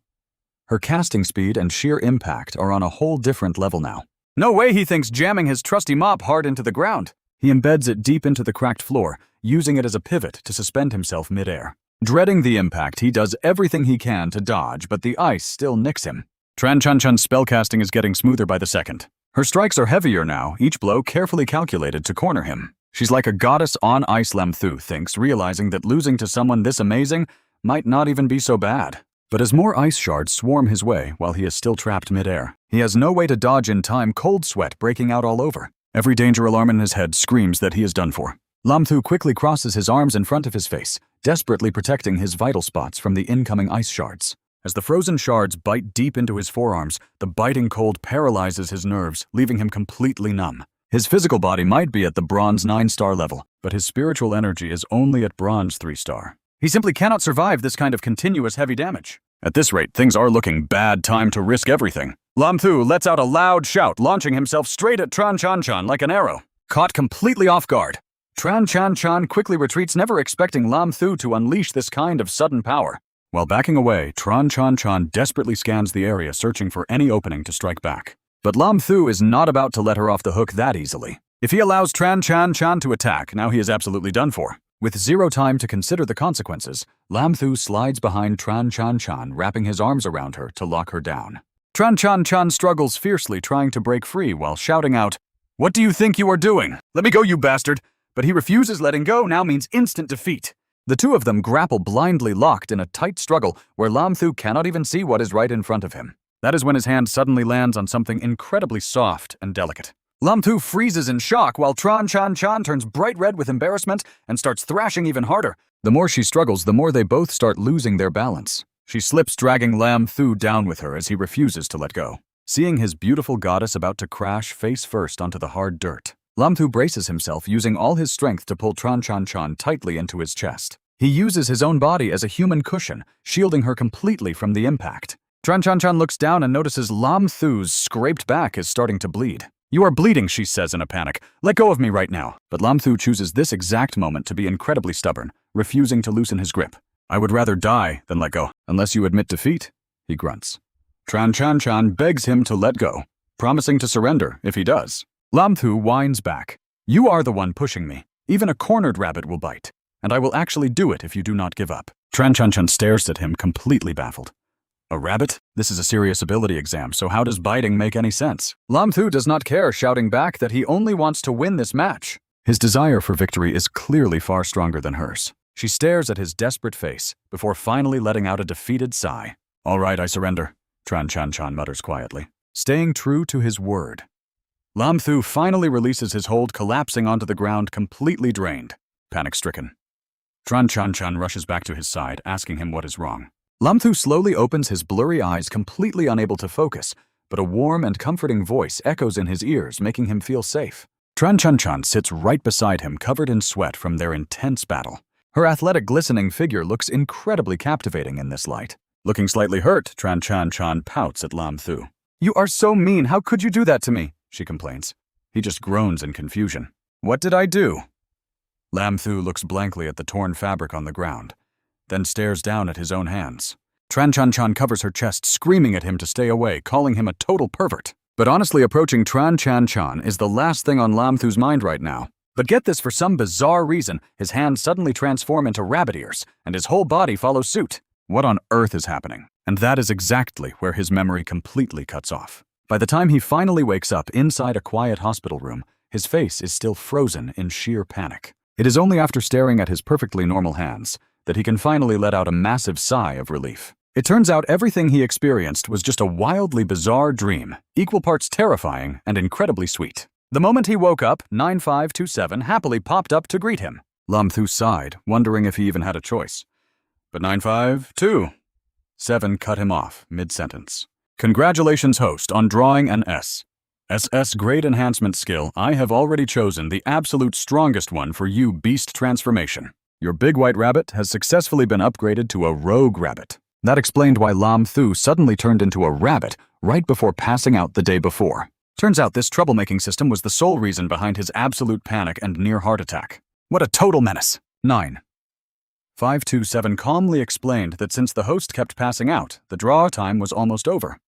Her casting speed and sheer impact are on a whole different level now. No way, he thinks, jamming his trusty mop hard into the ground. He embeds it deep into the cracked floor, using it as a pivot to suspend himself midair. Dreading the impact, he does everything he can to dodge, but the ice still nicks him. Tran Chan Chan's spellcasting is getting smoother by the second. Her strikes are heavier now, each blow carefully calculated to corner him. She's like a goddess on ice, Lam Thu thinks, realizing that losing to someone this amazing might not even be so bad. But as more ice shards swarm his way while he is still trapped midair, he has no way to dodge in time, cold sweat breaking out all over. Every danger alarm in his head screams that he is done for. Lam Thu quickly crosses his arms in front of his face, desperately protecting his vital spots from the incoming ice shards. As the frozen shards bite deep into his forearms, the biting cold paralyzes his nerves, leaving him completely numb. His physical body might be at the bronze 9-star level, but his spiritual energy is only at bronze 3-star. He simply cannot survive this kind of continuous heavy damage. At this rate, things are looking bad. Time to risk everything. Lam Thu lets out a loud shout, launching himself straight at Tran Chan Chan like an arrow. Caught completely off guard, Tran Chan Chan quickly retreats, never expecting Lam Thu to unleash this kind of sudden power. While backing away, Tran Chan Chan desperately scans the area, searching for any opening to strike back. But Lam Thu is not about to let her off the hook that easily. If he allows Tran Chan Chan to attack, now he is absolutely done for. With zero time to consider the consequences, Lam Thu slides behind Tran Chan Chan, wrapping his arms around her to lock her down. Tran Chan Chan struggles fiercely, trying to break free while shouting out, "What do you think you are doing? Let me go, you bastard!" But he refuses. Letting go now means instant defeat. The two of them grapple, blindly locked in a tight struggle where Lam Thu cannot even see what is right in front of him. That is when his hand suddenly lands on something incredibly soft and delicate. Lam Thu freezes in shock while Tran Chan Chan turns bright red with embarrassment and starts thrashing even harder. The more she struggles, the more they both start losing their balance. She slips, dragging Lam Thu down with her as he refuses to let go. Seeing his beautiful goddess about to crash face first onto the hard dirt, Lam Thu braces himself, using all his strength to pull Tran Chan Chan tightly into his chest. He uses his own body as a human cushion, shielding her completely from the impact. Tran Chan Chan looks down and notices Lam Thu's scraped back is starting to bleed. "You are bleeding," she says in a panic. "Let go of me right now." But Lam Thu chooses this exact moment to be incredibly stubborn, refusing to loosen his grip. "I would rather die than let go, unless you admit defeat," he grunts. Tran Chan Chan begs him to let go, promising to surrender if he does. Lam Thu whines back. "You are the one pushing me. Even a cornered rabbit will bite, and I will actually do it if you do not give up." Tran Chan Chan stares at him, completely baffled. "A rabbit? This is a serious ability exam, so how does biting make any sense?" Lam Thu does not care, shouting back that he only wants to win this match. His desire for victory is clearly far stronger than hers. She stares at his desperate face before finally letting out a defeated sigh. "All right, I surrender," Tran Chan Chan mutters quietly, staying true to his word. Lam Thu finally releases his hold, collapsing onto the ground, completely drained, panic-stricken. Tran Chan Chan rushes back to his side, asking him what is wrong. Lam Thu slowly opens his blurry eyes, completely unable to focus, but a warm and comforting voice echoes in his ears, making him feel safe. Tran Chan Chan sits right beside him, covered in sweat from their intense battle. Her athletic, glistening figure looks incredibly captivating in this light. Looking slightly hurt, Tran Chan Chan pouts at Lam Thu. "You are so mean. How could you do that to me?" she complains. He just groans in confusion. "What did I do?" Lam Thu looks blankly at the torn fabric on the ground, then stares down at his own hands. Tran Chan Chan covers her chest, screaming at him to stay away, calling him a total pervert. But honestly, approaching Tran Chan Chan is the last thing on Lam Thu's mind right now. But get this, for some bizarre reason, his hands suddenly transform into rabbit ears, and his whole body follows suit. What on earth is happening? And that is exactly where his memory completely cuts off. By the time he finally wakes up inside a quiet hospital room, his face is still frozen in sheer panic. It is only after staring at his perfectly normal hands that he can finally let out a massive sigh of relief. It turns out everything he experienced was just a wildly bizarre dream, equal parts terrifying and incredibly sweet. The moment he woke up, 9527 happily popped up to greet him. Lam Thu sighed, wondering if he even had a choice. But 9527 cut him off mid-sentence. "Congratulations, host, on drawing an SSS grade enhancement skill. I have already chosen the absolute strongest one for you, beast transformation. Your big white rabbit has successfully been upgraded to a rogue rabbit." That explained why Lam Thu suddenly turned into a rabbit right before passing out the day before. Turns out this troublemaking system was the sole reason behind his absolute panic and near heart attack. What a total menace. 9527 calmly explained that since the host kept passing out, the draw time was almost over.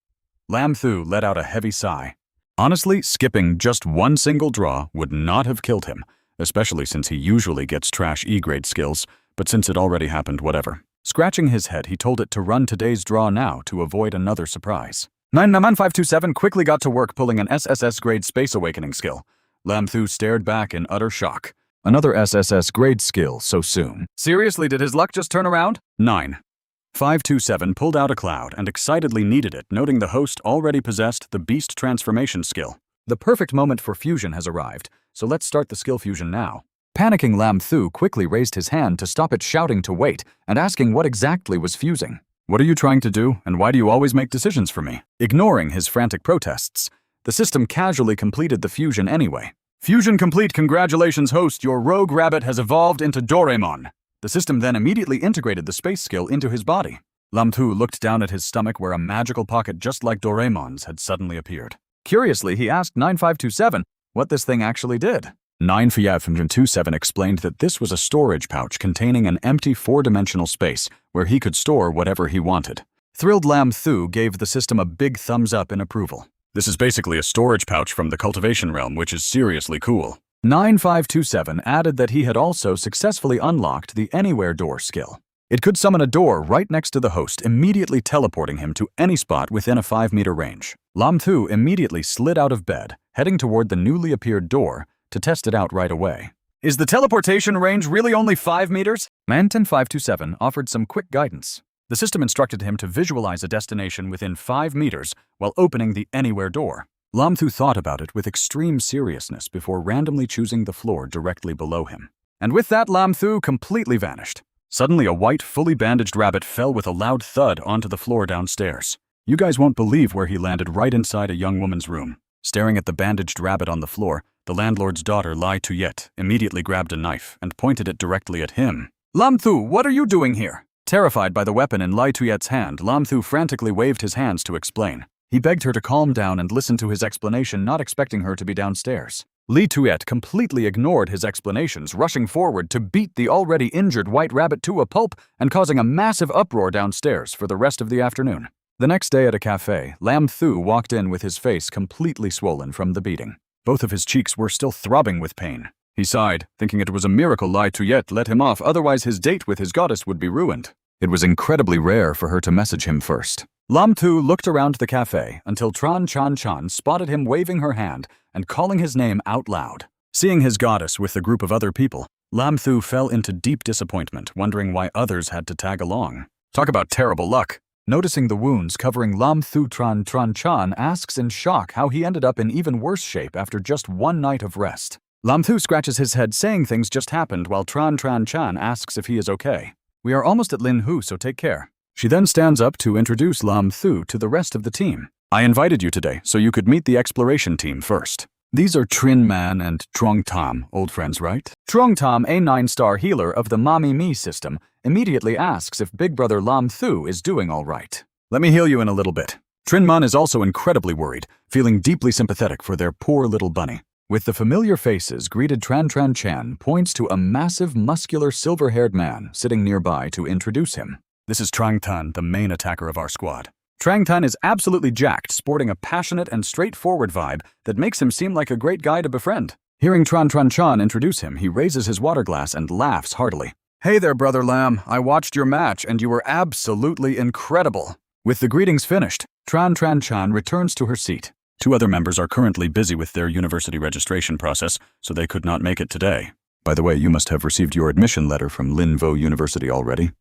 Lam Thu let out a heavy sigh. Honestly, skipping just one single draw would not have killed him, especially since he usually gets trash E-grade skills, but since it already happened, whatever. Scratching his head, he told it to run today's draw now to avoid another surprise. 9527 quickly got to work pulling an SSS grade space awakening skill. Lam Thu stared back in utter shock. Another SSS grade skill so soon. Seriously, did his luck just turn around? 9.527 pulled out a cloud and excitedly kneaded it, noting the host already possessed the beast transformation skill. The perfect moment for fusion has arrived, so let's start the skill fusion now. Panicking Lam Thu quickly raised his hand to stop it, shouting to wait and asking what exactly was fusing. What are you trying to do, and why do you always make decisions for me? Ignoring his frantic protests, the system casually completed the fusion anyway. Fusion complete, congratulations host, your rogue rabbit has evolved into Doraemon. The system then immediately integrated the space skill into his body. Lam Thu looked down at his stomach where a magical pocket just like Doraemon's had suddenly appeared. Curiously, he asked 9527 what this thing actually did. 9527 explained that this was a storage pouch containing an empty 4-dimensional space where he could store whatever he wanted. Thrilled Lam Thu gave the system a big thumbs up in approval. This is basically a storage pouch from the cultivation realm, which is seriously cool. 9527 added that he had also successfully unlocked the Anywhere Door skill. It could summon a door right next to the host, immediately teleporting him to any spot within a 5-meter range. Lam Thu immediately slid out of bed, heading toward the newly appeared door to test it out right away. Is the teleportation range really only 5 meters? Manton527 offered some quick guidance. The system instructed him to visualize a destination within 5 meters while opening the Anywhere Door. Lam Thu thought about it with extreme seriousness before randomly choosing the floor directly below him. And with that, Lam Thu completely vanished. Suddenly, a white, fully bandaged rabbit fell with a loud thud onto the floor downstairs. You guys won't believe where he landed, right inside a young woman's room. Staring at the bandaged rabbit on the floor, the landlord's daughter, Lin Qiu, immediately grabbed a knife and pointed it directly at him. Lam Thu, what are you doing here? Terrified by the weapon in Lin Qiu's hand, Lam Thu frantically waved his hands to explain. He begged her to calm down and listen to his explanation, not expecting her to be downstairs. Lin Qiu completely ignored his explanations, rushing forward to beat the already injured white rabbit to a pulp and causing a massive uproar downstairs for the rest of the afternoon. The next day at a cafe, Lam Thu walked in with his face completely swollen from the beating. Both of his cheeks were still throbbing with pain. He sighed, thinking it was a miracle Lin Qiu let him off, otherwise his date with his goddess would be ruined. It was incredibly rare for her to message him first. Lam Thu looked around the cafe until Tran Chan Chan spotted him waving her hand and calling his name out loud. Seeing his goddess with a group of other people, Lam Thu fell into deep disappointment, wondering why others had to tag along. Talk about terrible luck. Noticing the wounds covering Lam Thu, Tran Chan asks in shock how he ended up in even worse shape after just one night of rest. Lam Thu scratches his head, saying things just happened, while Tran Chan asks if he is okay. We are almost at Lin Qiu, so take care. She then stands up to introduce Lam Thu to the rest of the team. I invited you today so you could meet the exploration team first. These are Trin Man and Trong Tam, old friends, right? Trong Tam, a 9-star healer of the Mami Me system, immediately asks if Big Brother Lam Thu is doing all right. Let me heal you in a little bit. Trin Man is also incredibly worried, feeling deeply sympathetic for their poor little bunny. With the familiar faces greeted, Tran Chan points to a massive, muscular, silver-haired man sitting nearby to introduce him. This is Trang Tan, the main attacker of our squad. Trang Tan is absolutely jacked, sporting a passionate and straightforward vibe that makes him seem like a great guy to befriend. Hearing Tran Chan introduce him, he raises his water glass and laughs heartily. Hey there, Brother Lam. I watched your match and you were absolutely incredible. With the greetings finished, Tran Chan returns to her seat. 2 other members are currently busy with their university registration process, so they could not make it today. By the way, you must have received your admission letter from Lin Qiu University already,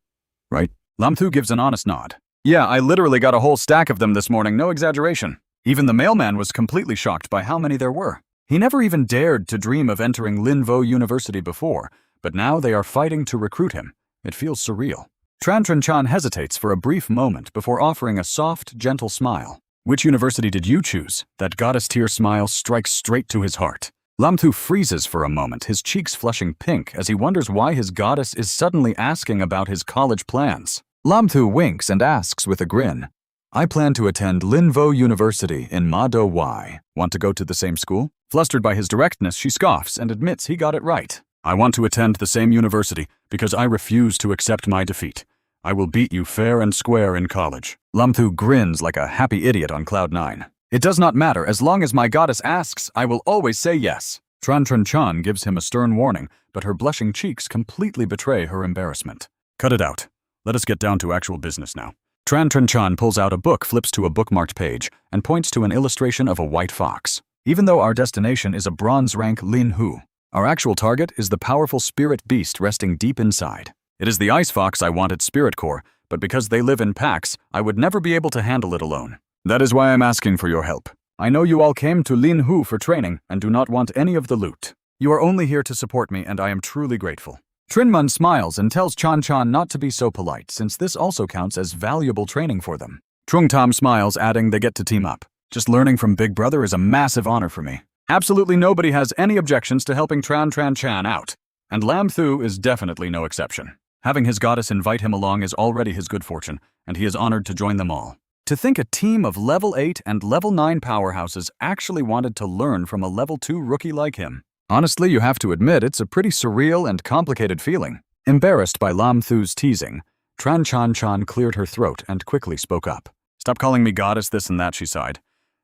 right? Lam Thu gives an honest nod. Yeah, I literally got a whole stack of them this morning, no exaggeration. Even the mailman was completely shocked by how many there were. He never even dared to dream of entering Lin Qiu University before, but now they are fighting to recruit him. It feels surreal. Tran Chan hesitates for a brief moment before offering a soft, gentle smile. Which university did you choose? That goddess-tier smile strikes straight to his heart. Lam Thu freezes for a moment, his cheeks flushing pink as he wonders why his goddess is suddenly asking about his college plans. Lam Thu winks and asks with a grin, I plan to attend Lin Qiu University in Ma Do Y. Want to go to the same school? Flustered by his directness, she scoffs and admits he got it right. I want to attend the same university because I refuse to accept my defeat. I will beat you fair and square in college. Lam Thu grins like a happy idiot on cloud 9. It does not matter, as long as my goddess asks, I will always say yes. Tran Chan gives him a stern warning, but her blushing cheeks completely betray her embarrassment. Cut it out. Let us get down to actual business now. Tran Chan pulls out a book, flips to a bookmarked page, and points to an illustration of a white fox. Even though our destination is a bronze rank Lin Qiu, Our actual target is the powerful spirit beast resting deep inside. It is the ice fox I wanted spirit core, but because they live in packs, I would never be able to handle it alone. That is why I'm asking for your help. I know you all came to Lin Qiu for training and do not want any of the loot. You are only here to support me, and I am truly grateful. Trinman smiles and tells Chan Chan not to be so polite, since this also counts as valuable training for them. Trung Tam smiles, adding they get to team up. Just learning from Big Brother is a massive honor for me. Absolutely nobody has any objections to helping Tran Chan out, and Lam Thu is definitely no exception. Having his goddess invite him along is already his good fortune, and he is honored to join them all. To think a team of level 8 and level 9 powerhouses actually wanted to learn from a level 2 rookie like him. Honestly, you have to admit it's a pretty surreal and complicated feeling. Embarrassed by Lam Thu's teasing, Tran Chan cleared her throat and quickly spoke up. Stop calling me goddess this and that, she sighed.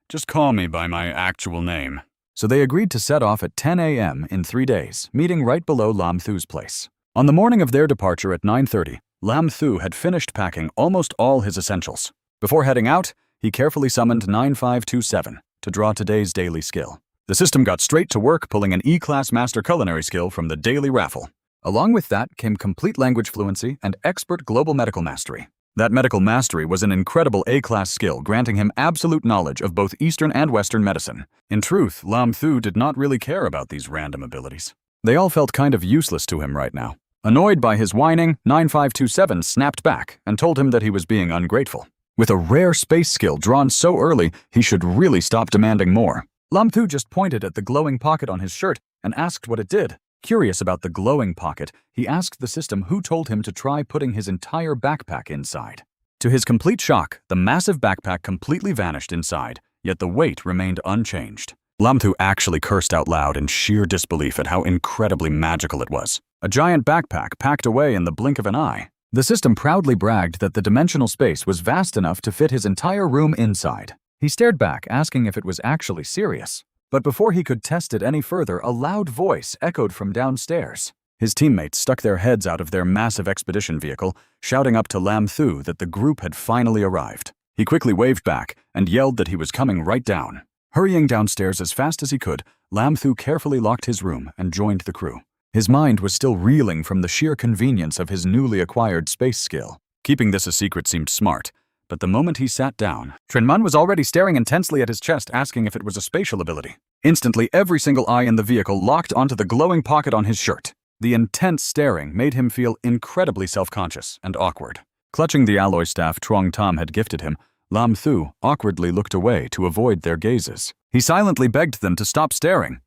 Just call me by my actual name. So they agreed to set off at 10 a.m. in 3 days, meeting right below Lam Thu's place. On the morning of their departure at 9:30, Lam Thu had finished packing almost all his essentials. Before heading out, he carefully summoned 9527 to draw today's daily skill. The system got straight to work pulling an E-Class Master Culinary skill from the daily raffle. Along with that came complete language fluency and expert global medical mastery. That medical mastery was an incredible A-Class skill, granting him absolute knowledge of both Eastern and Western medicine. In truth, Lam Thu did not really care about these random abilities. They all felt kind of useless to him right now. Annoyed by his whining, 9527 snapped back and told him that he was being ungrateful. With a rare space skill drawn so early, he should really stop demanding more. Lam Thu just pointed at the glowing pocket on his shirt and asked what it did. Curious about the glowing pocket, he asked the system who told him to try putting his entire backpack inside. To his complete shock, the massive backpack completely vanished inside, yet the weight remained unchanged. Lam Thu actually cursed out loud in sheer disbelief at how incredibly magical it was. A giant backpack packed away in the blink of an eye. The system proudly bragged that the dimensional space was vast enough to fit his entire room inside. He stared back, asking if it was actually serious. But before he could test it any further, a loud voice echoed from downstairs. His teammates stuck their heads out of their massive expedition vehicle, shouting up to Lam Thu that the group had finally arrived. He quickly waved back and yelled that he was coming right down. Hurrying downstairs as fast as he could, Lam Thu carefully locked his room and joined the crew. His mind was still reeling from the sheer convenience of his newly acquired space skill. Keeping this a secret seemed smart. But the moment he sat down, Trinman was already staring intensely at his chest, asking if it was a spatial ability. Instantly, every single eye in the vehicle locked onto the glowing pocket on his shirt. The intense staring made him feel incredibly self-conscious and awkward. Clutching the alloy staff Truong Tam had gifted him, Lam Thu awkwardly looked away to avoid their gazes. He silently begged them to stop staring.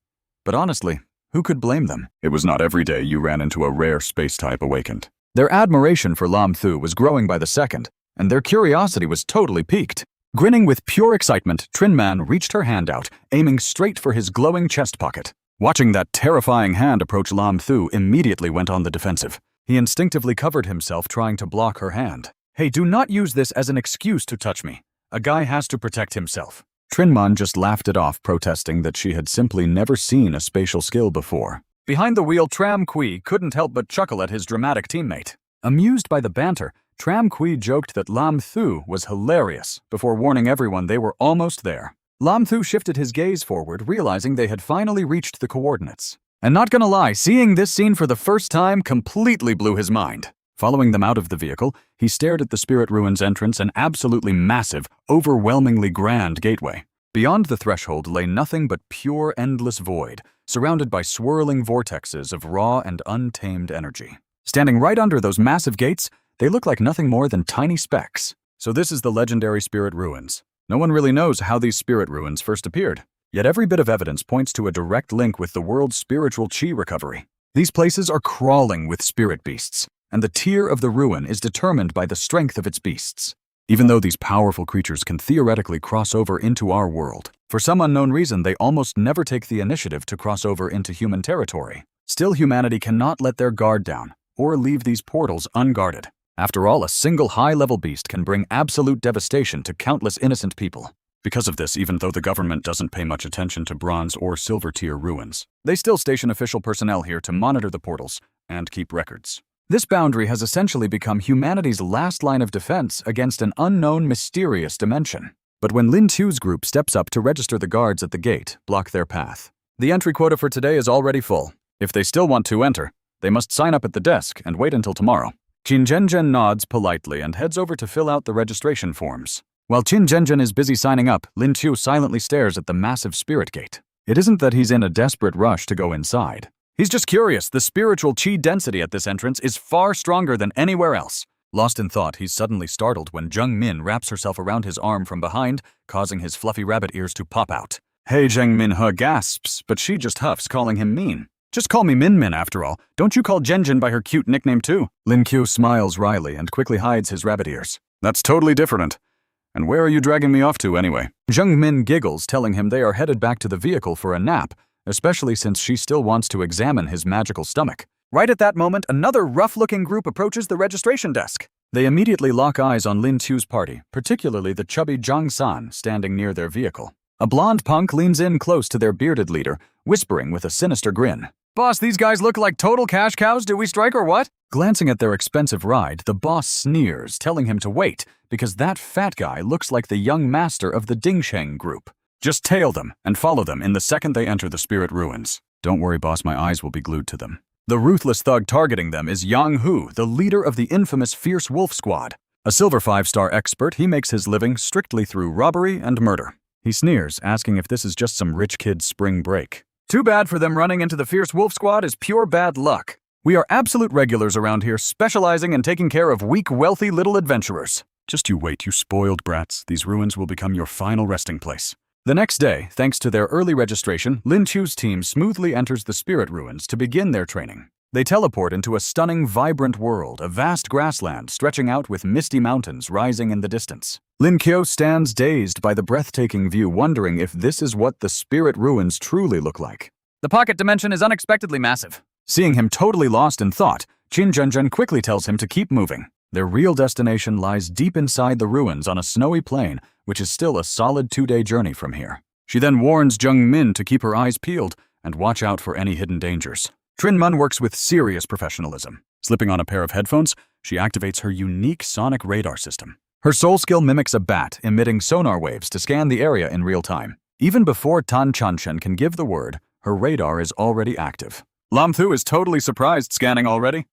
But honestly, who could blame them? It was not every day you ran into a rare space-type awakened. Their admiration for Lam Thu was growing by the second, and their curiosity was totally piqued. Grinning with pure excitement, Trinman reached her hand out, aiming straight for his glowing chest pocket. Watching that terrifying hand approach, Lam Thu immediately went on the defensive. He instinctively covered himself, trying to block her hand. Hey, do not use this as an excuse to touch me. A guy has to protect himself. Trinman just laughed it off, protesting that she had simply never seen a spatial skill before. Behind the wheel, Tram Kui couldn't help but chuckle at his dramatic teammate. Amused by the banter, Tram Kui joked that Lam Thu was hilarious, before warning everyone they were almost there. Lam Thu shifted his gaze forward, realizing they had finally reached the coordinates. And not gonna lie, seeing this scene for the first time completely blew his mind. Following them out of the vehicle, he stared at the Spirit Ruins entrance, an absolutely massive, overwhelmingly grand gateway. Beyond the threshold lay nothing but pure, endless void, surrounded by swirling vortexes of raw and untamed energy. Standing right under those massive gates, they look like nothing more than tiny specks. So this is the legendary Spirit Ruins. No one really knows how these Spirit Ruins first appeared. Yet every bit of evidence points to a direct link with the world's spiritual chi recovery. These places are crawling with spirit beasts, and the tier of the ruin is determined by the strength of its beasts. Even though these powerful creatures can theoretically cross over into our world, for some unknown reason they almost never take the initiative to cross over into human territory. Still, humanity cannot let their guard down, or leave these portals unguarded. After all, a single high-level beast can bring absolute devastation to countless innocent people. Because of this, even though the government doesn't pay much attention to bronze or silver tier ruins, they still station official personnel here to monitor the portals and keep records. This boundary has essentially become humanity's last line of defense against an unknown, mysterious dimension. But when Lin Qiu's group steps up to register, the guards at the gate block their path. The entry quota for today is already full. If they still want to enter, they must sign up at the desk and wait until tomorrow. Qin Zhenzhen nods politely and heads over to fill out the registration forms. While Qin Zhenzhen is busy signing up, Lin Qiu silently stares at the massive spirit gate. It isn't that he's in a desperate rush to go inside. He's just curious. The spiritual qi density at this entrance is far stronger than anywhere else. Lost in thought, he's suddenly startled when Zheng Min wraps herself around his arm from behind, causing his fluffy rabbit ears to pop out. Hey, Zheng Minhe gasps, but she just huffs, calling him mean. Just call me Min Min after all. Don't you call Zhenzhen by her cute nickname too? Lin Qiu smiles wryly and quickly hides his rabbit ears. That's totally different. And where are you dragging me off to anyway? Zheng Min giggles, telling him they are headed back to the vehicle for a nap, especially since she still wants to examine his magical stomach. Right at that moment, another rough-looking group approaches the registration desk. They immediately lock eyes on Lin Qiu's party, particularly the chubby Zhang San standing near their vehicle. A blonde punk leans in close to their bearded leader, whispering with a sinister grin. Boss, these guys look like total cash cows. Do we strike or what? Glancing at their expensive ride, the boss sneers, telling him to wait, because that fat guy looks like the young master of the Dingsheng group. Just tail them and follow them in the second they enter the spirit ruins. Don't worry, boss, my eyes will be glued to them. The ruthless thug targeting them is Yang Hu, the leader of the infamous Fierce Wolf Squad. A silver 5-star expert, he makes his living strictly through robbery and murder. He sneers, asking if this is just some rich kid's spring break. Too bad for them. Running into the Fierce Wolf Squad is pure bad luck. We are absolute regulars around here, specializing in taking care of weak, wealthy little adventurers. Just you wait, you spoiled brats. These ruins will become your final resting place. The next day, thanks to their early registration, Lin Qiu's team smoothly enters the spirit ruins to begin their training. They teleport into a stunning, vibrant world, a vast grassland stretching out with misty mountains rising in the distance. Lin Qiu stands dazed by the breathtaking view, wondering if this is what the spirit ruins truly look like. The pocket dimension is unexpectedly massive. Seeing him totally lost in thought, Qin Zhenzhen quickly tells him to keep moving. Their real destination lies deep inside the ruins on a snowy plain, which is still a solid 2-day journey from here. She then warns Zheng Min to keep her eyes peeled and watch out for any hidden dangers. Trin Mun works with serious professionalism. Slipping on a pair of headphones, she activates her unique sonic radar system. Her soul skill mimics a bat, emitting sonar waves to scan the area in real time. Even before Tan Chanshen can give the word, her radar is already active. Lam Thu is totally surprised, scanning already.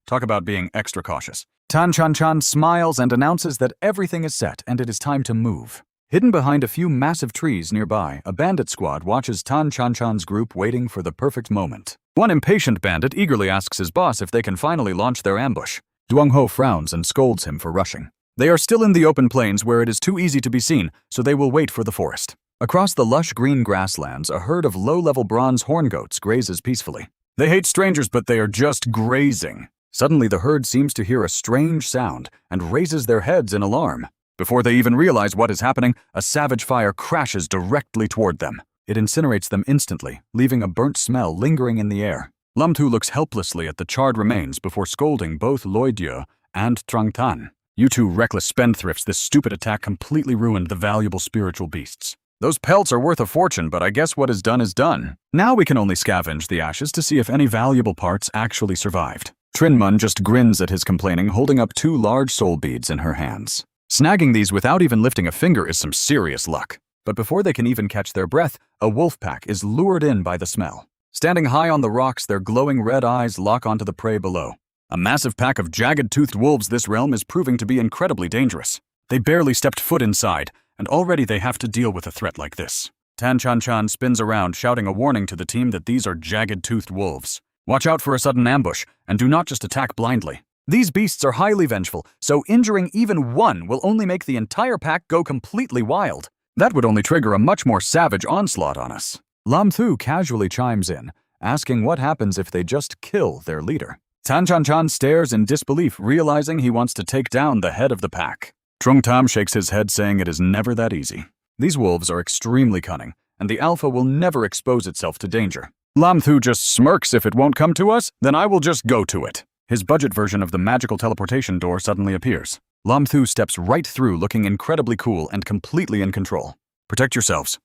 Talk about being extra cautious. Tan Chanshan smiles and announces that everything is set and it is time to move. Hidden behind a few massive trees nearby, a bandit squad watches Tan Chanshan's group waiting for the perfect moment. One impatient bandit eagerly asks his boss if they can finally launch their ambush. Duang Ho frowns and scolds him for rushing. They are still in the open plains where it is too easy to be seen, so they will wait for the forest. Across the lush green grasslands, a herd of low-level bronze horn goats grazes peacefully. They hate strangers, but they are just grazing. Suddenly, the herd seems to hear a strange sound and raises their heads in alarm. Before they even realize what is happening, a savage fire crashes directly toward them. It incinerates them instantly, leaving a burnt smell lingering in the air. Lam Tu looks helplessly at the charred remains before scolding both Loi Dieu and Trang Tan. You two reckless spendthrifts, this stupid attack completely ruined the valuable spiritual beasts. Those pelts are worth a fortune, but I guess what is done. Now we can only scavenge the ashes to see if any valuable parts actually survived. Trin Mun just grins at his complaining, holding up 2 large soul beads in her hands. Snagging these without even lifting a finger is some serious luck. But before they can even catch their breath, a wolf pack is lured in by the smell. Standing high on the rocks, their glowing red eyes lock onto the prey below. A massive pack of jagged-toothed wolves, this realm is proving to be incredibly dangerous. They barely stepped foot inside, and already they have to deal with a threat like this. Tan Chanshan spins around, shouting a warning to the team that these are jagged-toothed wolves. Watch out for a sudden ambush, and do not just attack blindly. These beasts are highly vengeful, so injuring even one will only make the entire pack go completely wild. That would only trigger a much more savage onslaught on us. Lam Thu casually chimes in, asking what happens if they just kill their leader. Tan Chanshan stares in disbelief, realizing he wants to take down the head of the pack. Trung Tam shakes his head, saying it is never that easy. These wolves are extremely cunning, and the alpha will never expose itself to danger. Lam Thu just smirks. If it won't come to us, then I will just go to it. His budget version of the magical teleportation door suddenly appears. Lam Thu steps right through, looking incredibly cool and completely in control. Protect yourselves.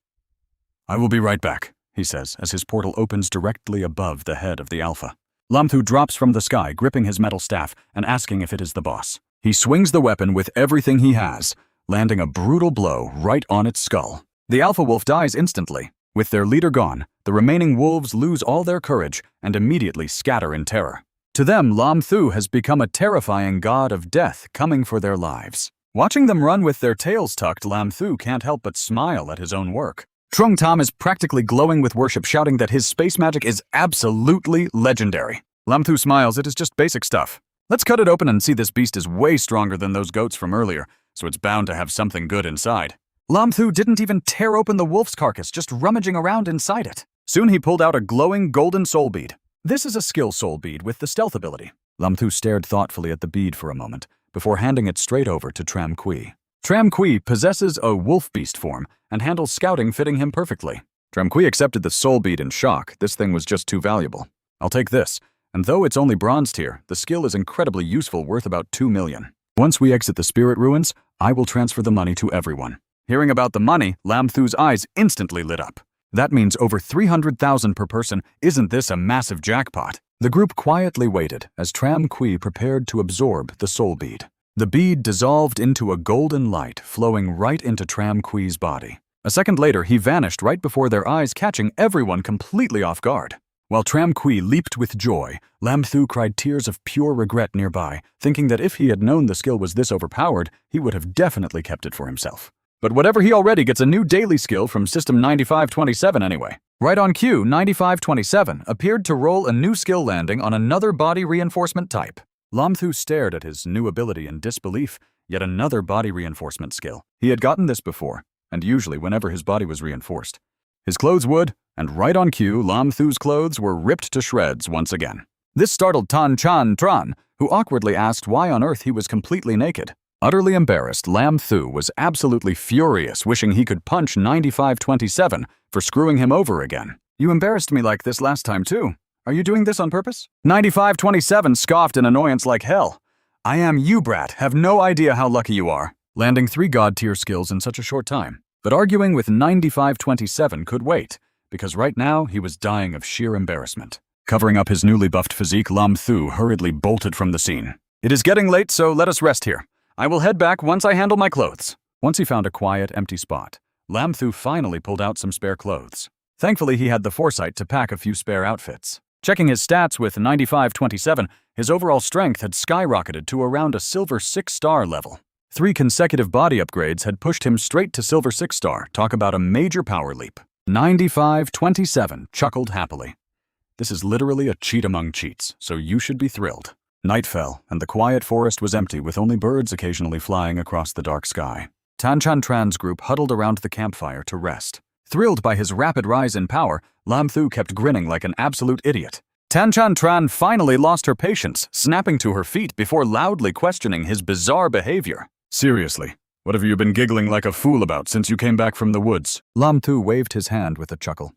I will be right back, he says, as his portal opens directly above the head of the alpha. Lam Thu drops from the sky, gripping his metal staff and asking if it is the boss. He swings the weapon with everything he has, landing a brutal blow right on its skull. The alpha wolf dies instantly. With their leader gone, The remaining wolves lose all their courage and immediately scatter in terror. To them, Lin Qiu has become a terrifying god of death coming for their lives. Watching them run with their tails tucked, Lin Qiu can't help but smile at his own work. Trung Tam is practically glowing with worship, shouting that his space magic is absolutely legendary. Lin Qiu smiles, it is just basic stuff. Let's cut it open and see this beast is way stronger than those goats from earlier, so it's bound to have something good inside. Lin Qiu didn't even tear open the wolf's carcass, just rummaging around inside it. Soon he pulled out a glowing golden soul bead. This is a skill soul bead with the stealth ability. Lin Qiu stared thoughtfully at the bead for a moment, before handing it straight over to Tram Kui. Tram Kui possesses a wolf beast form and handles scouting, fitting him perfectly. Tram Kui accepted the soul bead in shock. This thing was just too valuable. I'll take this, and though it's only bronze tier, the skill is incredibly useful, worth about 2 million. Once we exit the spirit ruins, I will transfer the money to everyone. Hearing about the money, Lin Qiu's eyes instantly lit up. That means over 300,000 per person. Isn't this a massive jackpot? The group quietly waited as Tram Kui prepared to absorb the soul bead. The bead dissolved into a golden light flowing right into Tram Kui's body. A second later, he vanished right before their eyes, catching everyone completely off guard. While Tram Kui leaped with joy, Lin Qiu cried tears of pure regret nearby, thinking that if he had known the skill was this overpowered, he would have definitely kept it for himself. But whatever, he already gets a new daily skill from System 9527 anyway. Right on cue, 9527 appeared to roll a new skill landing on another body reinforcement type. Lin Qiu stared at his new ability in disbelief. Yet another body reinforcement skill. He had gotten this before, and usually whenever his body was reinforced. His clothes would, and right on cue, Lin Qiu's clothes were ripped to shreds once again. This startled Tan Chan Tran, who awkwardly asked why on earth he was completely naked. Utterly embarrassed, Lin Qiu was absolutely furious, wishing he could punch 9527 for screwing him over again. You embarrassed me like this last time too. Are you doing this on purpose? 9527 scoffed in annoyance like hell. I am you, brat. Have no idea how lucky you are. Landing 3 god-tier skills in such a short time. But arguing with 9527 could wait, because right now he was dying of sheer embarrassment. Covering up his newly buffed physique, Lin Qiu hurriedly bolted from the scene. It is getting late, so let us rest here. I will head back once I handle my clothes. Once he found a quiet, empty spot, Lin Qiu finally pulled out some spare clothes. Thankfully, he had the foresight to pack a few spare outfits. Checking his stats with 9527, his overall strength had skyrocketed to around a silver 6-star level. 3 consecutive body upgrades had pushed him straight to silver 6-star. Talk about a major power leap. 9527 chuckled happily. This is literally a cheat among cheats, so you should be thrilled. Night fell, and the quiet forest was empty, with only birds occasionally flying across the dark sky. Tan Chan Tran's group huddled around the campfire to rest. Thrilled by his rapid rise in power, Lin Qiu kept grinning like an absolute idiot. Tan Chan Tran finally lost her patience, snapping to her feet before loudly questioning his bizarre behavior. Seriously, what have you been giggling like a fool about since you came back from the woods? Lin Qiu waved his hand with a chuckle.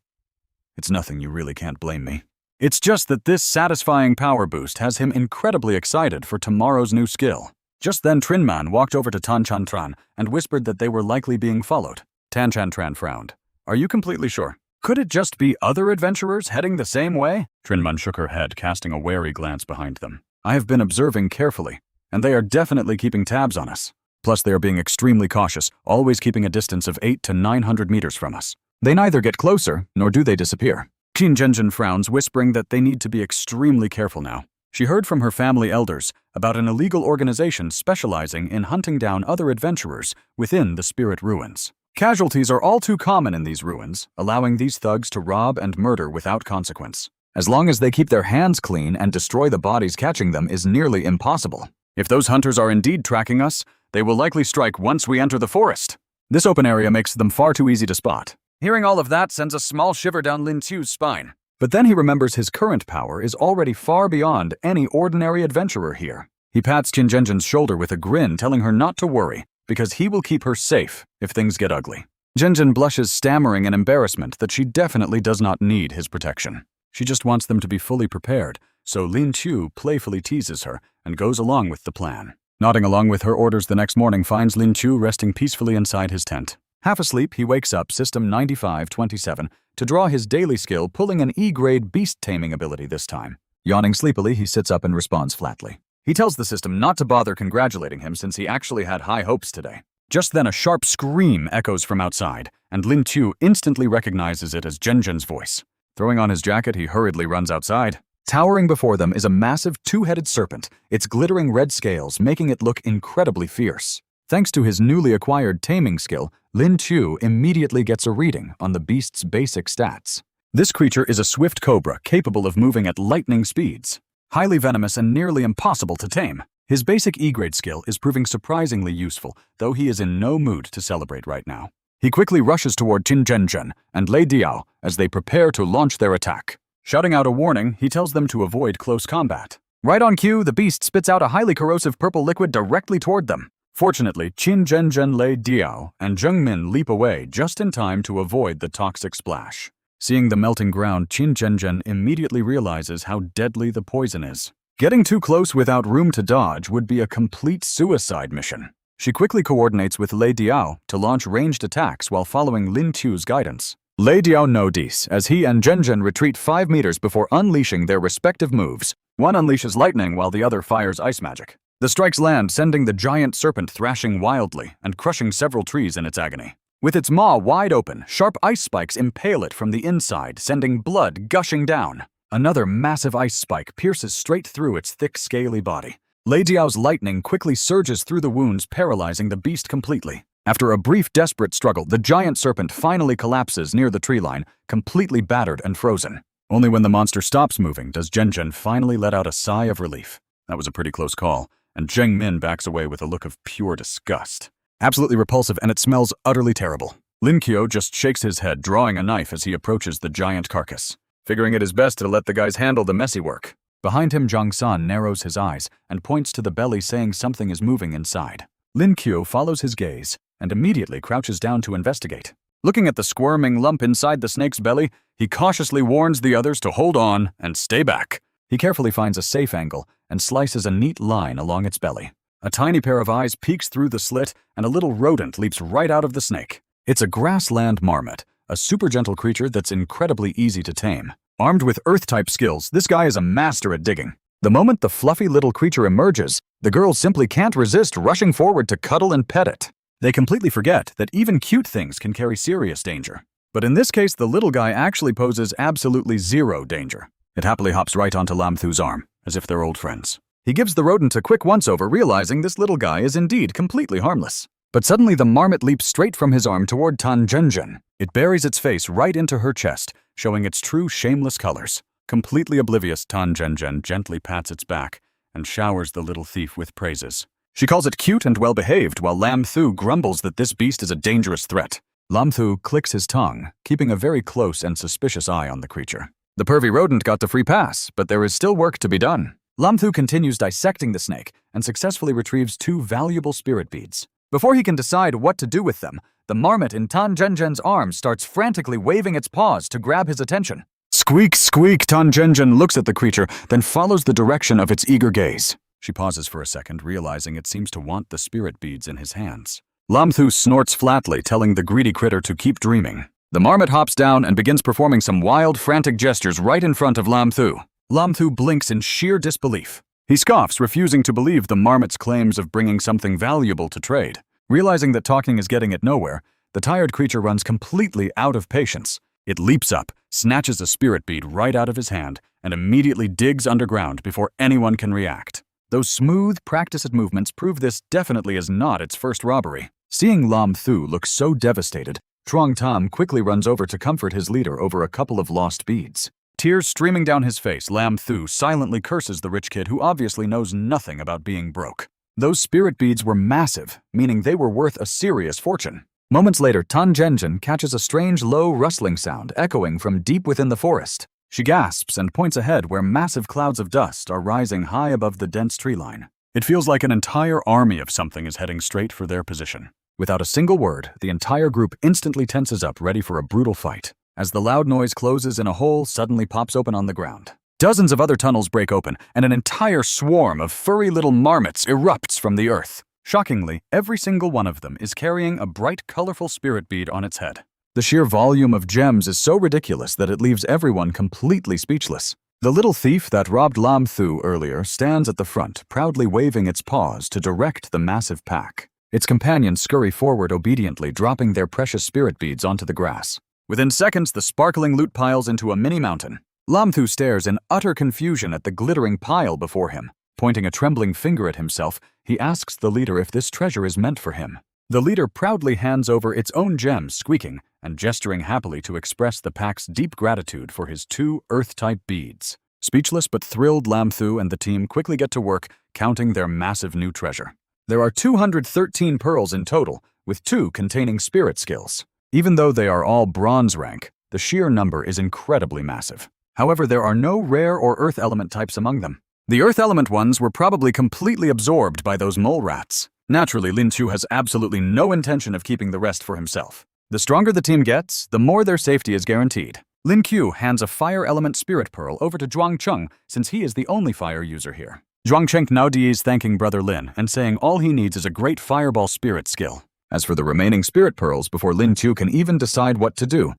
It's nothing, you really can't blame me. It's just that this satisfying power boost has him incredibly excited for tomorrow's new skill. Just then Trinman walked over to Tan Chan Tran and whispered that they were likely being followed. Tan Chan Tran frowned. Are you completely sure? Could it just be other adventurers heading the same way? Trinman shook her head, casting a wary glance behind them. I have been observing carefully, and they are definitely keeping tabs on us. Plus, they are being extremely cautious, always keeping a distance of 800 to 900 meters from us. They neither get closer, nor do they disappear. Qin Zhenjin frowns, whispering that they need to be extremely careful now. She heard from her family elders about an illegal organization specializing in hunting down other adventurers within the spirit ruins. Casualties are all too common in these ruins, allowing these thugs to rob and murder without consequence. As long as they keep their hands clean and destroy the bodies, catching them is nearly impossible. If those hunters are indeed tracking us, they will likely strike once we enter the forest. This open area makes them far too easy to spot. Hearing all of that sends a small shiver down Lin Qiu's spine. But then he remembers his current power is already far beyond any ordinary adventurer here. He pats Qin Zhenjin's shoulder with a grin, telling her not to worry, because he will keep her safe if things get ugly. Zhenjin blushes, stammering in embarrassment that she definitely does not need his protection. She just wants them to be fully prepared, so Lin Qiu playfully teases her and goes along with the plan. Nodding along with her orders the next morning finds Lin Qiu resting peacefully inside his tent. Half asleep, he wakes up System 9527 to draw his daily skill, pulling an E-grade beast-taming ability this time. Yawning sleepily, he sits up and responds flatly. He tells the system not to bother congratulating him since he actually had high hopes today. Just then a sharp scream echoes from outside, and Lin Qiu instantly recognizes it as Zhenjin's voice. Throwing on his jacket, he hurriedly runs outside. Towering before them is a massive two-headed serpent, its glittering red scales making it look incredibly fierce. Thanks to his newly acquired taming skill, Lin Qiu immediately gets a reading on the beast's basic stats. This creature is a swift cobra capable of moving at lightning speeds. Highly venomous and nearly impossible to tame. His basic E-grade skill is proving surprisingly useful, though he is in no mood to celebrate right now. He quickly rushes toward Qin Zhenzhen and Lei Diao as they prepare to launch their attack. Shouting out a warning, he tells them to avoid close combat. Right on cue, the beast spits out a highly corrosive purple liquid directly toward them. Fortunately, Qin Zhenzhen, Lei Diao, and Zheng Min leap away just in time to avoid the toxic splash. Seeing the melting ground, Qin Zhenzhen immediately realizes how deadly the poison is. Getting too close without room to dodge would be a complete suicide mission. She quickly coordinates with Lei Diao to launch ranged attacks while following Lin Qiu's guidance. Lei Diao notices as he and Zhenzhen retreat 5 meters before unleashing their respective moves. One unleashes lightning while the other fires ice magic. The strikes land, sending the giant serpent thrashing wildly and crushing several trees in its agony. With its maw wide open, sharp ice spikes impale it from the inside, sending blood gushing down. Another massive ice spike pierces straight through its thick, scaly body. Lei Diao's lightning quickly surges through the wounds, paralyzing the beast completely. After a brief, desperate struggle, the giant serpent finally collapses near the tree line, completely battered and frozen. Only when the monster stops moving does Zhenzhen finally let out a sigh of relief. That was a pretty close call, and Zheng Min backs away with a look of pure disgust. Absolutely repulsive, and it smells utterly terrible. Lin Qiu just shakes his head, drawing a knife as he approaches the giant carcass, figuring it is best to let the guys handle the messy work. Behind him, Zhang San narrows his eyes and points to the belly, saying something is moving inside. Lin Qiu follows his gaze and immediately crouches down to investigate. Looking at the squirming lump inside the snake's belly, he cautiously warns the others to hold on and stay back. He carefully finds a safe angle and slices a neat line along its belly. A tiny pair of eyes peeks through the slit, and a little rodent leaps right out of the snake. It's a grassland marmot, a super gentle creature that's incredibly easy to tame. Armed with Earth-type skills, this guy is a master at digging. The moment the fluffy little creature emerges, the girls simply can't resist rushing forward to cuddle and pet it. They completely forget that even cute things can carry serious danger. But in this case, the little guy actually poses absolutely zero danger. It happily hops right onto Lam Thu's arm, as if they're old friends. He gives the rodent a quick once-over, realizing this little guy is indeed completely harmless. But suddenly the marmot leaps straight from his arm toward Tan Zhenzhen. It buries its face right into her chest, showing its true shameless colors. Completely oblivious, Tan Zhenzhen gently pats its back and showers the little thief with praises. She calls it cute and well-behaved, while Lam Thu grumbles that this beast is a dangerous threat. Lam Thu clicks his tongue, keeping a very close and suspicious eye on the creature. The pervy rodent got the free pass, but there is still work to be done. Lam Thu continues dissecting the snake and successfully retrieves 2 valuable spirit beads. Before he can decide what to do with them, the marmot in Tan Zhenzhen's arm starts frantically waving its paws to grab his attention. Squeak, squeak! Tan Zhenzhen looks at the creature, then follows the direction of its eager gaze. She pauses for a second, realizing it seems to want the spirit beads in his hands. Lam Thu snorts flatly, telling the greedy critter to keep dreaming. The marmot hops down and begins performing some wild, frantic gestures right in front of Lam Thu. Lam Thu blinks in sheer disbelief. He scoffs, refusing to believe the marmot's claims of bringing something valuable to trade. Realizing that talking is getting it nowhere, the tired creature runs completely out of patience. It leaps up, snatches a spirit bead right out of his hand, and immediately digs underground before anyone can react. Those smooth, practiced movements prove this definitely is not its first robbery. Seeing Lam Thu look so devastated, Truong Tam quickly runs over to comfort his leader over a couple of lost beads. Tears streaming down his face, Lam Thu silently curses the rich kid who obviously knows nothing about being broke. Those spirit beads were massive, meaning they were worth a serious fortune. Moments later, Tan Zhenzhen catches a strange low rustling sound echoing from deep within the forest. She gasps and points ahead where massive clouds of dust are rising high above the dense tree line. It feels like an entire army of something is heading straight for their position. Without a single word, the entire group instantly tenses up, ready for a brutal fight. As the loud noise closes in, a hole suddenly pops open on the ground. Dozens of other tunnels break open, and an entire swarm of furry little marmots erupts from the earth. Shockingly, every single one of them is carrying a bright, colorful spirit bead on its head. The sheer volume of gems is so ridiculous that it leaves everyone completely speechless. The little thief that robbed Lam Thu earlier stands at the front, proudly waving its paws to direct the massive pack. Its companions scurry forward obediently, dropping their precious spirit beads onto the grass. Within seconds, the sparkling loot piles into a mini mountain. Lam Thu stares in utter confusion at the glittering pile before him. Pointing a trembling finger at himself, he asks the leader if this treasure is meant for him. The leader proudly hands over its own gems, squeaking and gesturing happily to express the pack's deep gratitude for his 2 Earth-type beads. Speechless but thrilled, Lam Thu and the team quickly get to work counting their massive new treasure. There are 213 pearls in total, with 2 containing spirit skills. Even though they are all bronze rank, the sheer number is incredibly massive. However, there are no rare or earth element types among them. The earth element ones were probably completely absorbed by those mole rats. Naturally, Lin Qiu has absolutely no intention of keeping the rest for himself. The stronger the team gets, the more their safety is guaranteed. Lin Qiu hands a fire element spirit pearl over to Zhuang Cheng since he is the only fire user here. Zhuang Cheng now is thanking brother Lin and saying all he needs is a great fireball spirit skill. As for the remaining spirit pearls, before Lin Qiu can even decide what to do,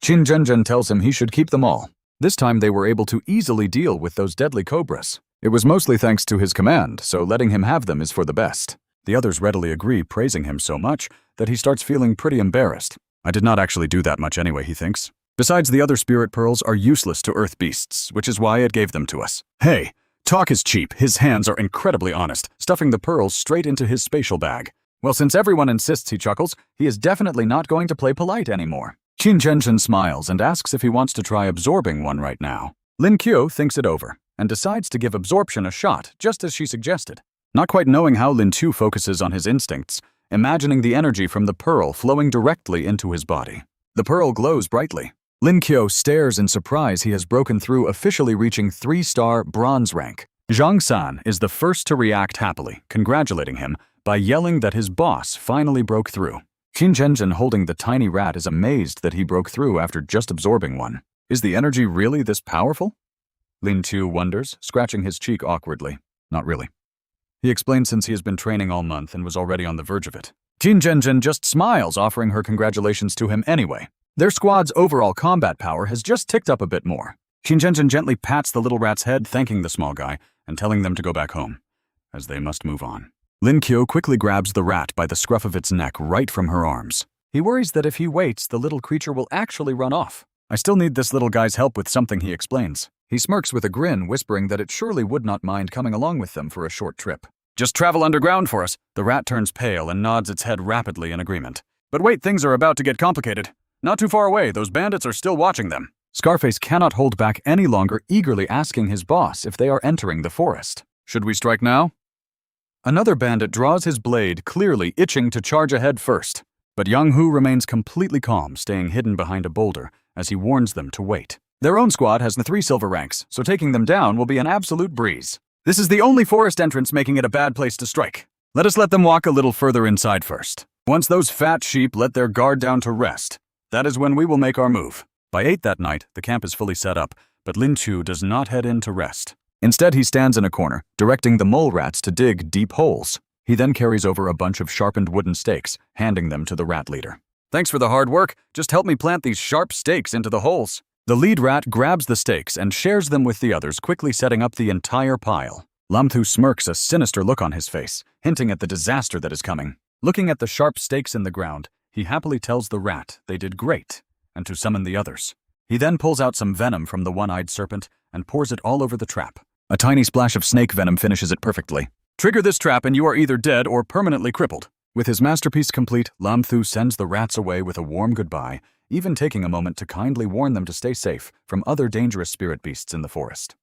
Qin Zhenzhen tells him he should keep them all. This time they were able to easily deal with those deadly cobras. It was mostly thanks to his command, so letting him have them is for the best. The others readily agree, praising him so much that he starts feeling pretty embarrassed. I did not actually do that much anyway, he thinks. Besides, the other spirit pearls are useless to earth beasts, which is why it gave them to us. Hey, talk is cheap. His hands are incredibly honest, stuffing the pearls straight into his spatial bag. Well, since everyone insists, he chuckles, he is definitely not going to play polite anymore. Qin Zhenzhen smiles and asks if he wants to try absorbing one right now. Lin Qiu thinks it over and decides to give absorption a shot, just as she suggested. Not quite knowing how, Lin Qiu focuses on his instincts, imagining the energy from the pearl flowing directly into his body. The pearl glows brightly. Lin Qiu stares in surprise he has broken through, officially reaching 3-star bronze rank. Zhang San is the first to react happily, congratulating him by yelling that his boss finally broke through. Qin Zhenzhen, holding the tiny rat, is amazed that he broke through after just absorbing one. Is the energy really this powerful? Lin Qiu wonders, scratching his cheek awkwardly. Not really. He explains since he has been training all month and was already on the verge of it. Qin Zhenzhen just smiles, offering her congratulations to him anyway. Their squad's overall combat power has just ticked up a bit more. Qin Zhenzhen gently pats the little rat's head, thanking the small guy and telling them to go back home, as they must move on. Lin Qiu quickly grabs the rat by the scruff of its neck right from her arms. He worries that if he waits, the little creature will actually run off. I still need this little guy's help with something, he explains. He smirks with a grin, whispering that it surely would not mind coming along with them for a short trip. Just travel underground for us. The rat turns pale and nods its head rapidly in agreement. But wait, things are about to get complicated. Not too far away, those bandits are still watching them. Scarface cannot hold back any longer, eagerly asking his boss if they are entering the forest. Should we strike now? Another bandit draws his blade, clearly itching to charge ahead first. But Yang Hu remains completely calm, staying hidden behind a boulder as he warns them to wait. Their own squad has the 3 silver ranks, so taking them down will be an absolute breeze. This is the only forest entrance, making it a bad place to strike. Let us let them walk a little further inside first. Once those fat sheep let their guard down to rest, that is when we will make our move. By 8 that night, the camp is fully set up, but Lin Qiu does not head in to rest. Instead, he stands in a corner, directing the mole rats to dig deep holes. He then carries over a bunch of sharpened wooden stakes, handing them to the rat leader. Thanks for the hard work. Just help me plant these sharp stakes into the holes. The lead rat grabs the stakes and shares them with the others, quickly setting up the entire pile. Lam Thu smirks, a sinister look on his face, hinting at the disaster that is coming. Looking at the sharp stakes in the ground, he happily tells the rat they did great, and to summon the others. He then pulls out some venom from the one-eyed serpent and pours it all over the trap. A tiny splash of snake venom finishes it perfectly. Trigger this trap and you are either dead or permanently crippled. With his masterpiece complete, Lam Thu sends the rats away with a warm goodbye, even taking a moment to kindly warn them to stay safe from other dangerous spirit beasts in the forest.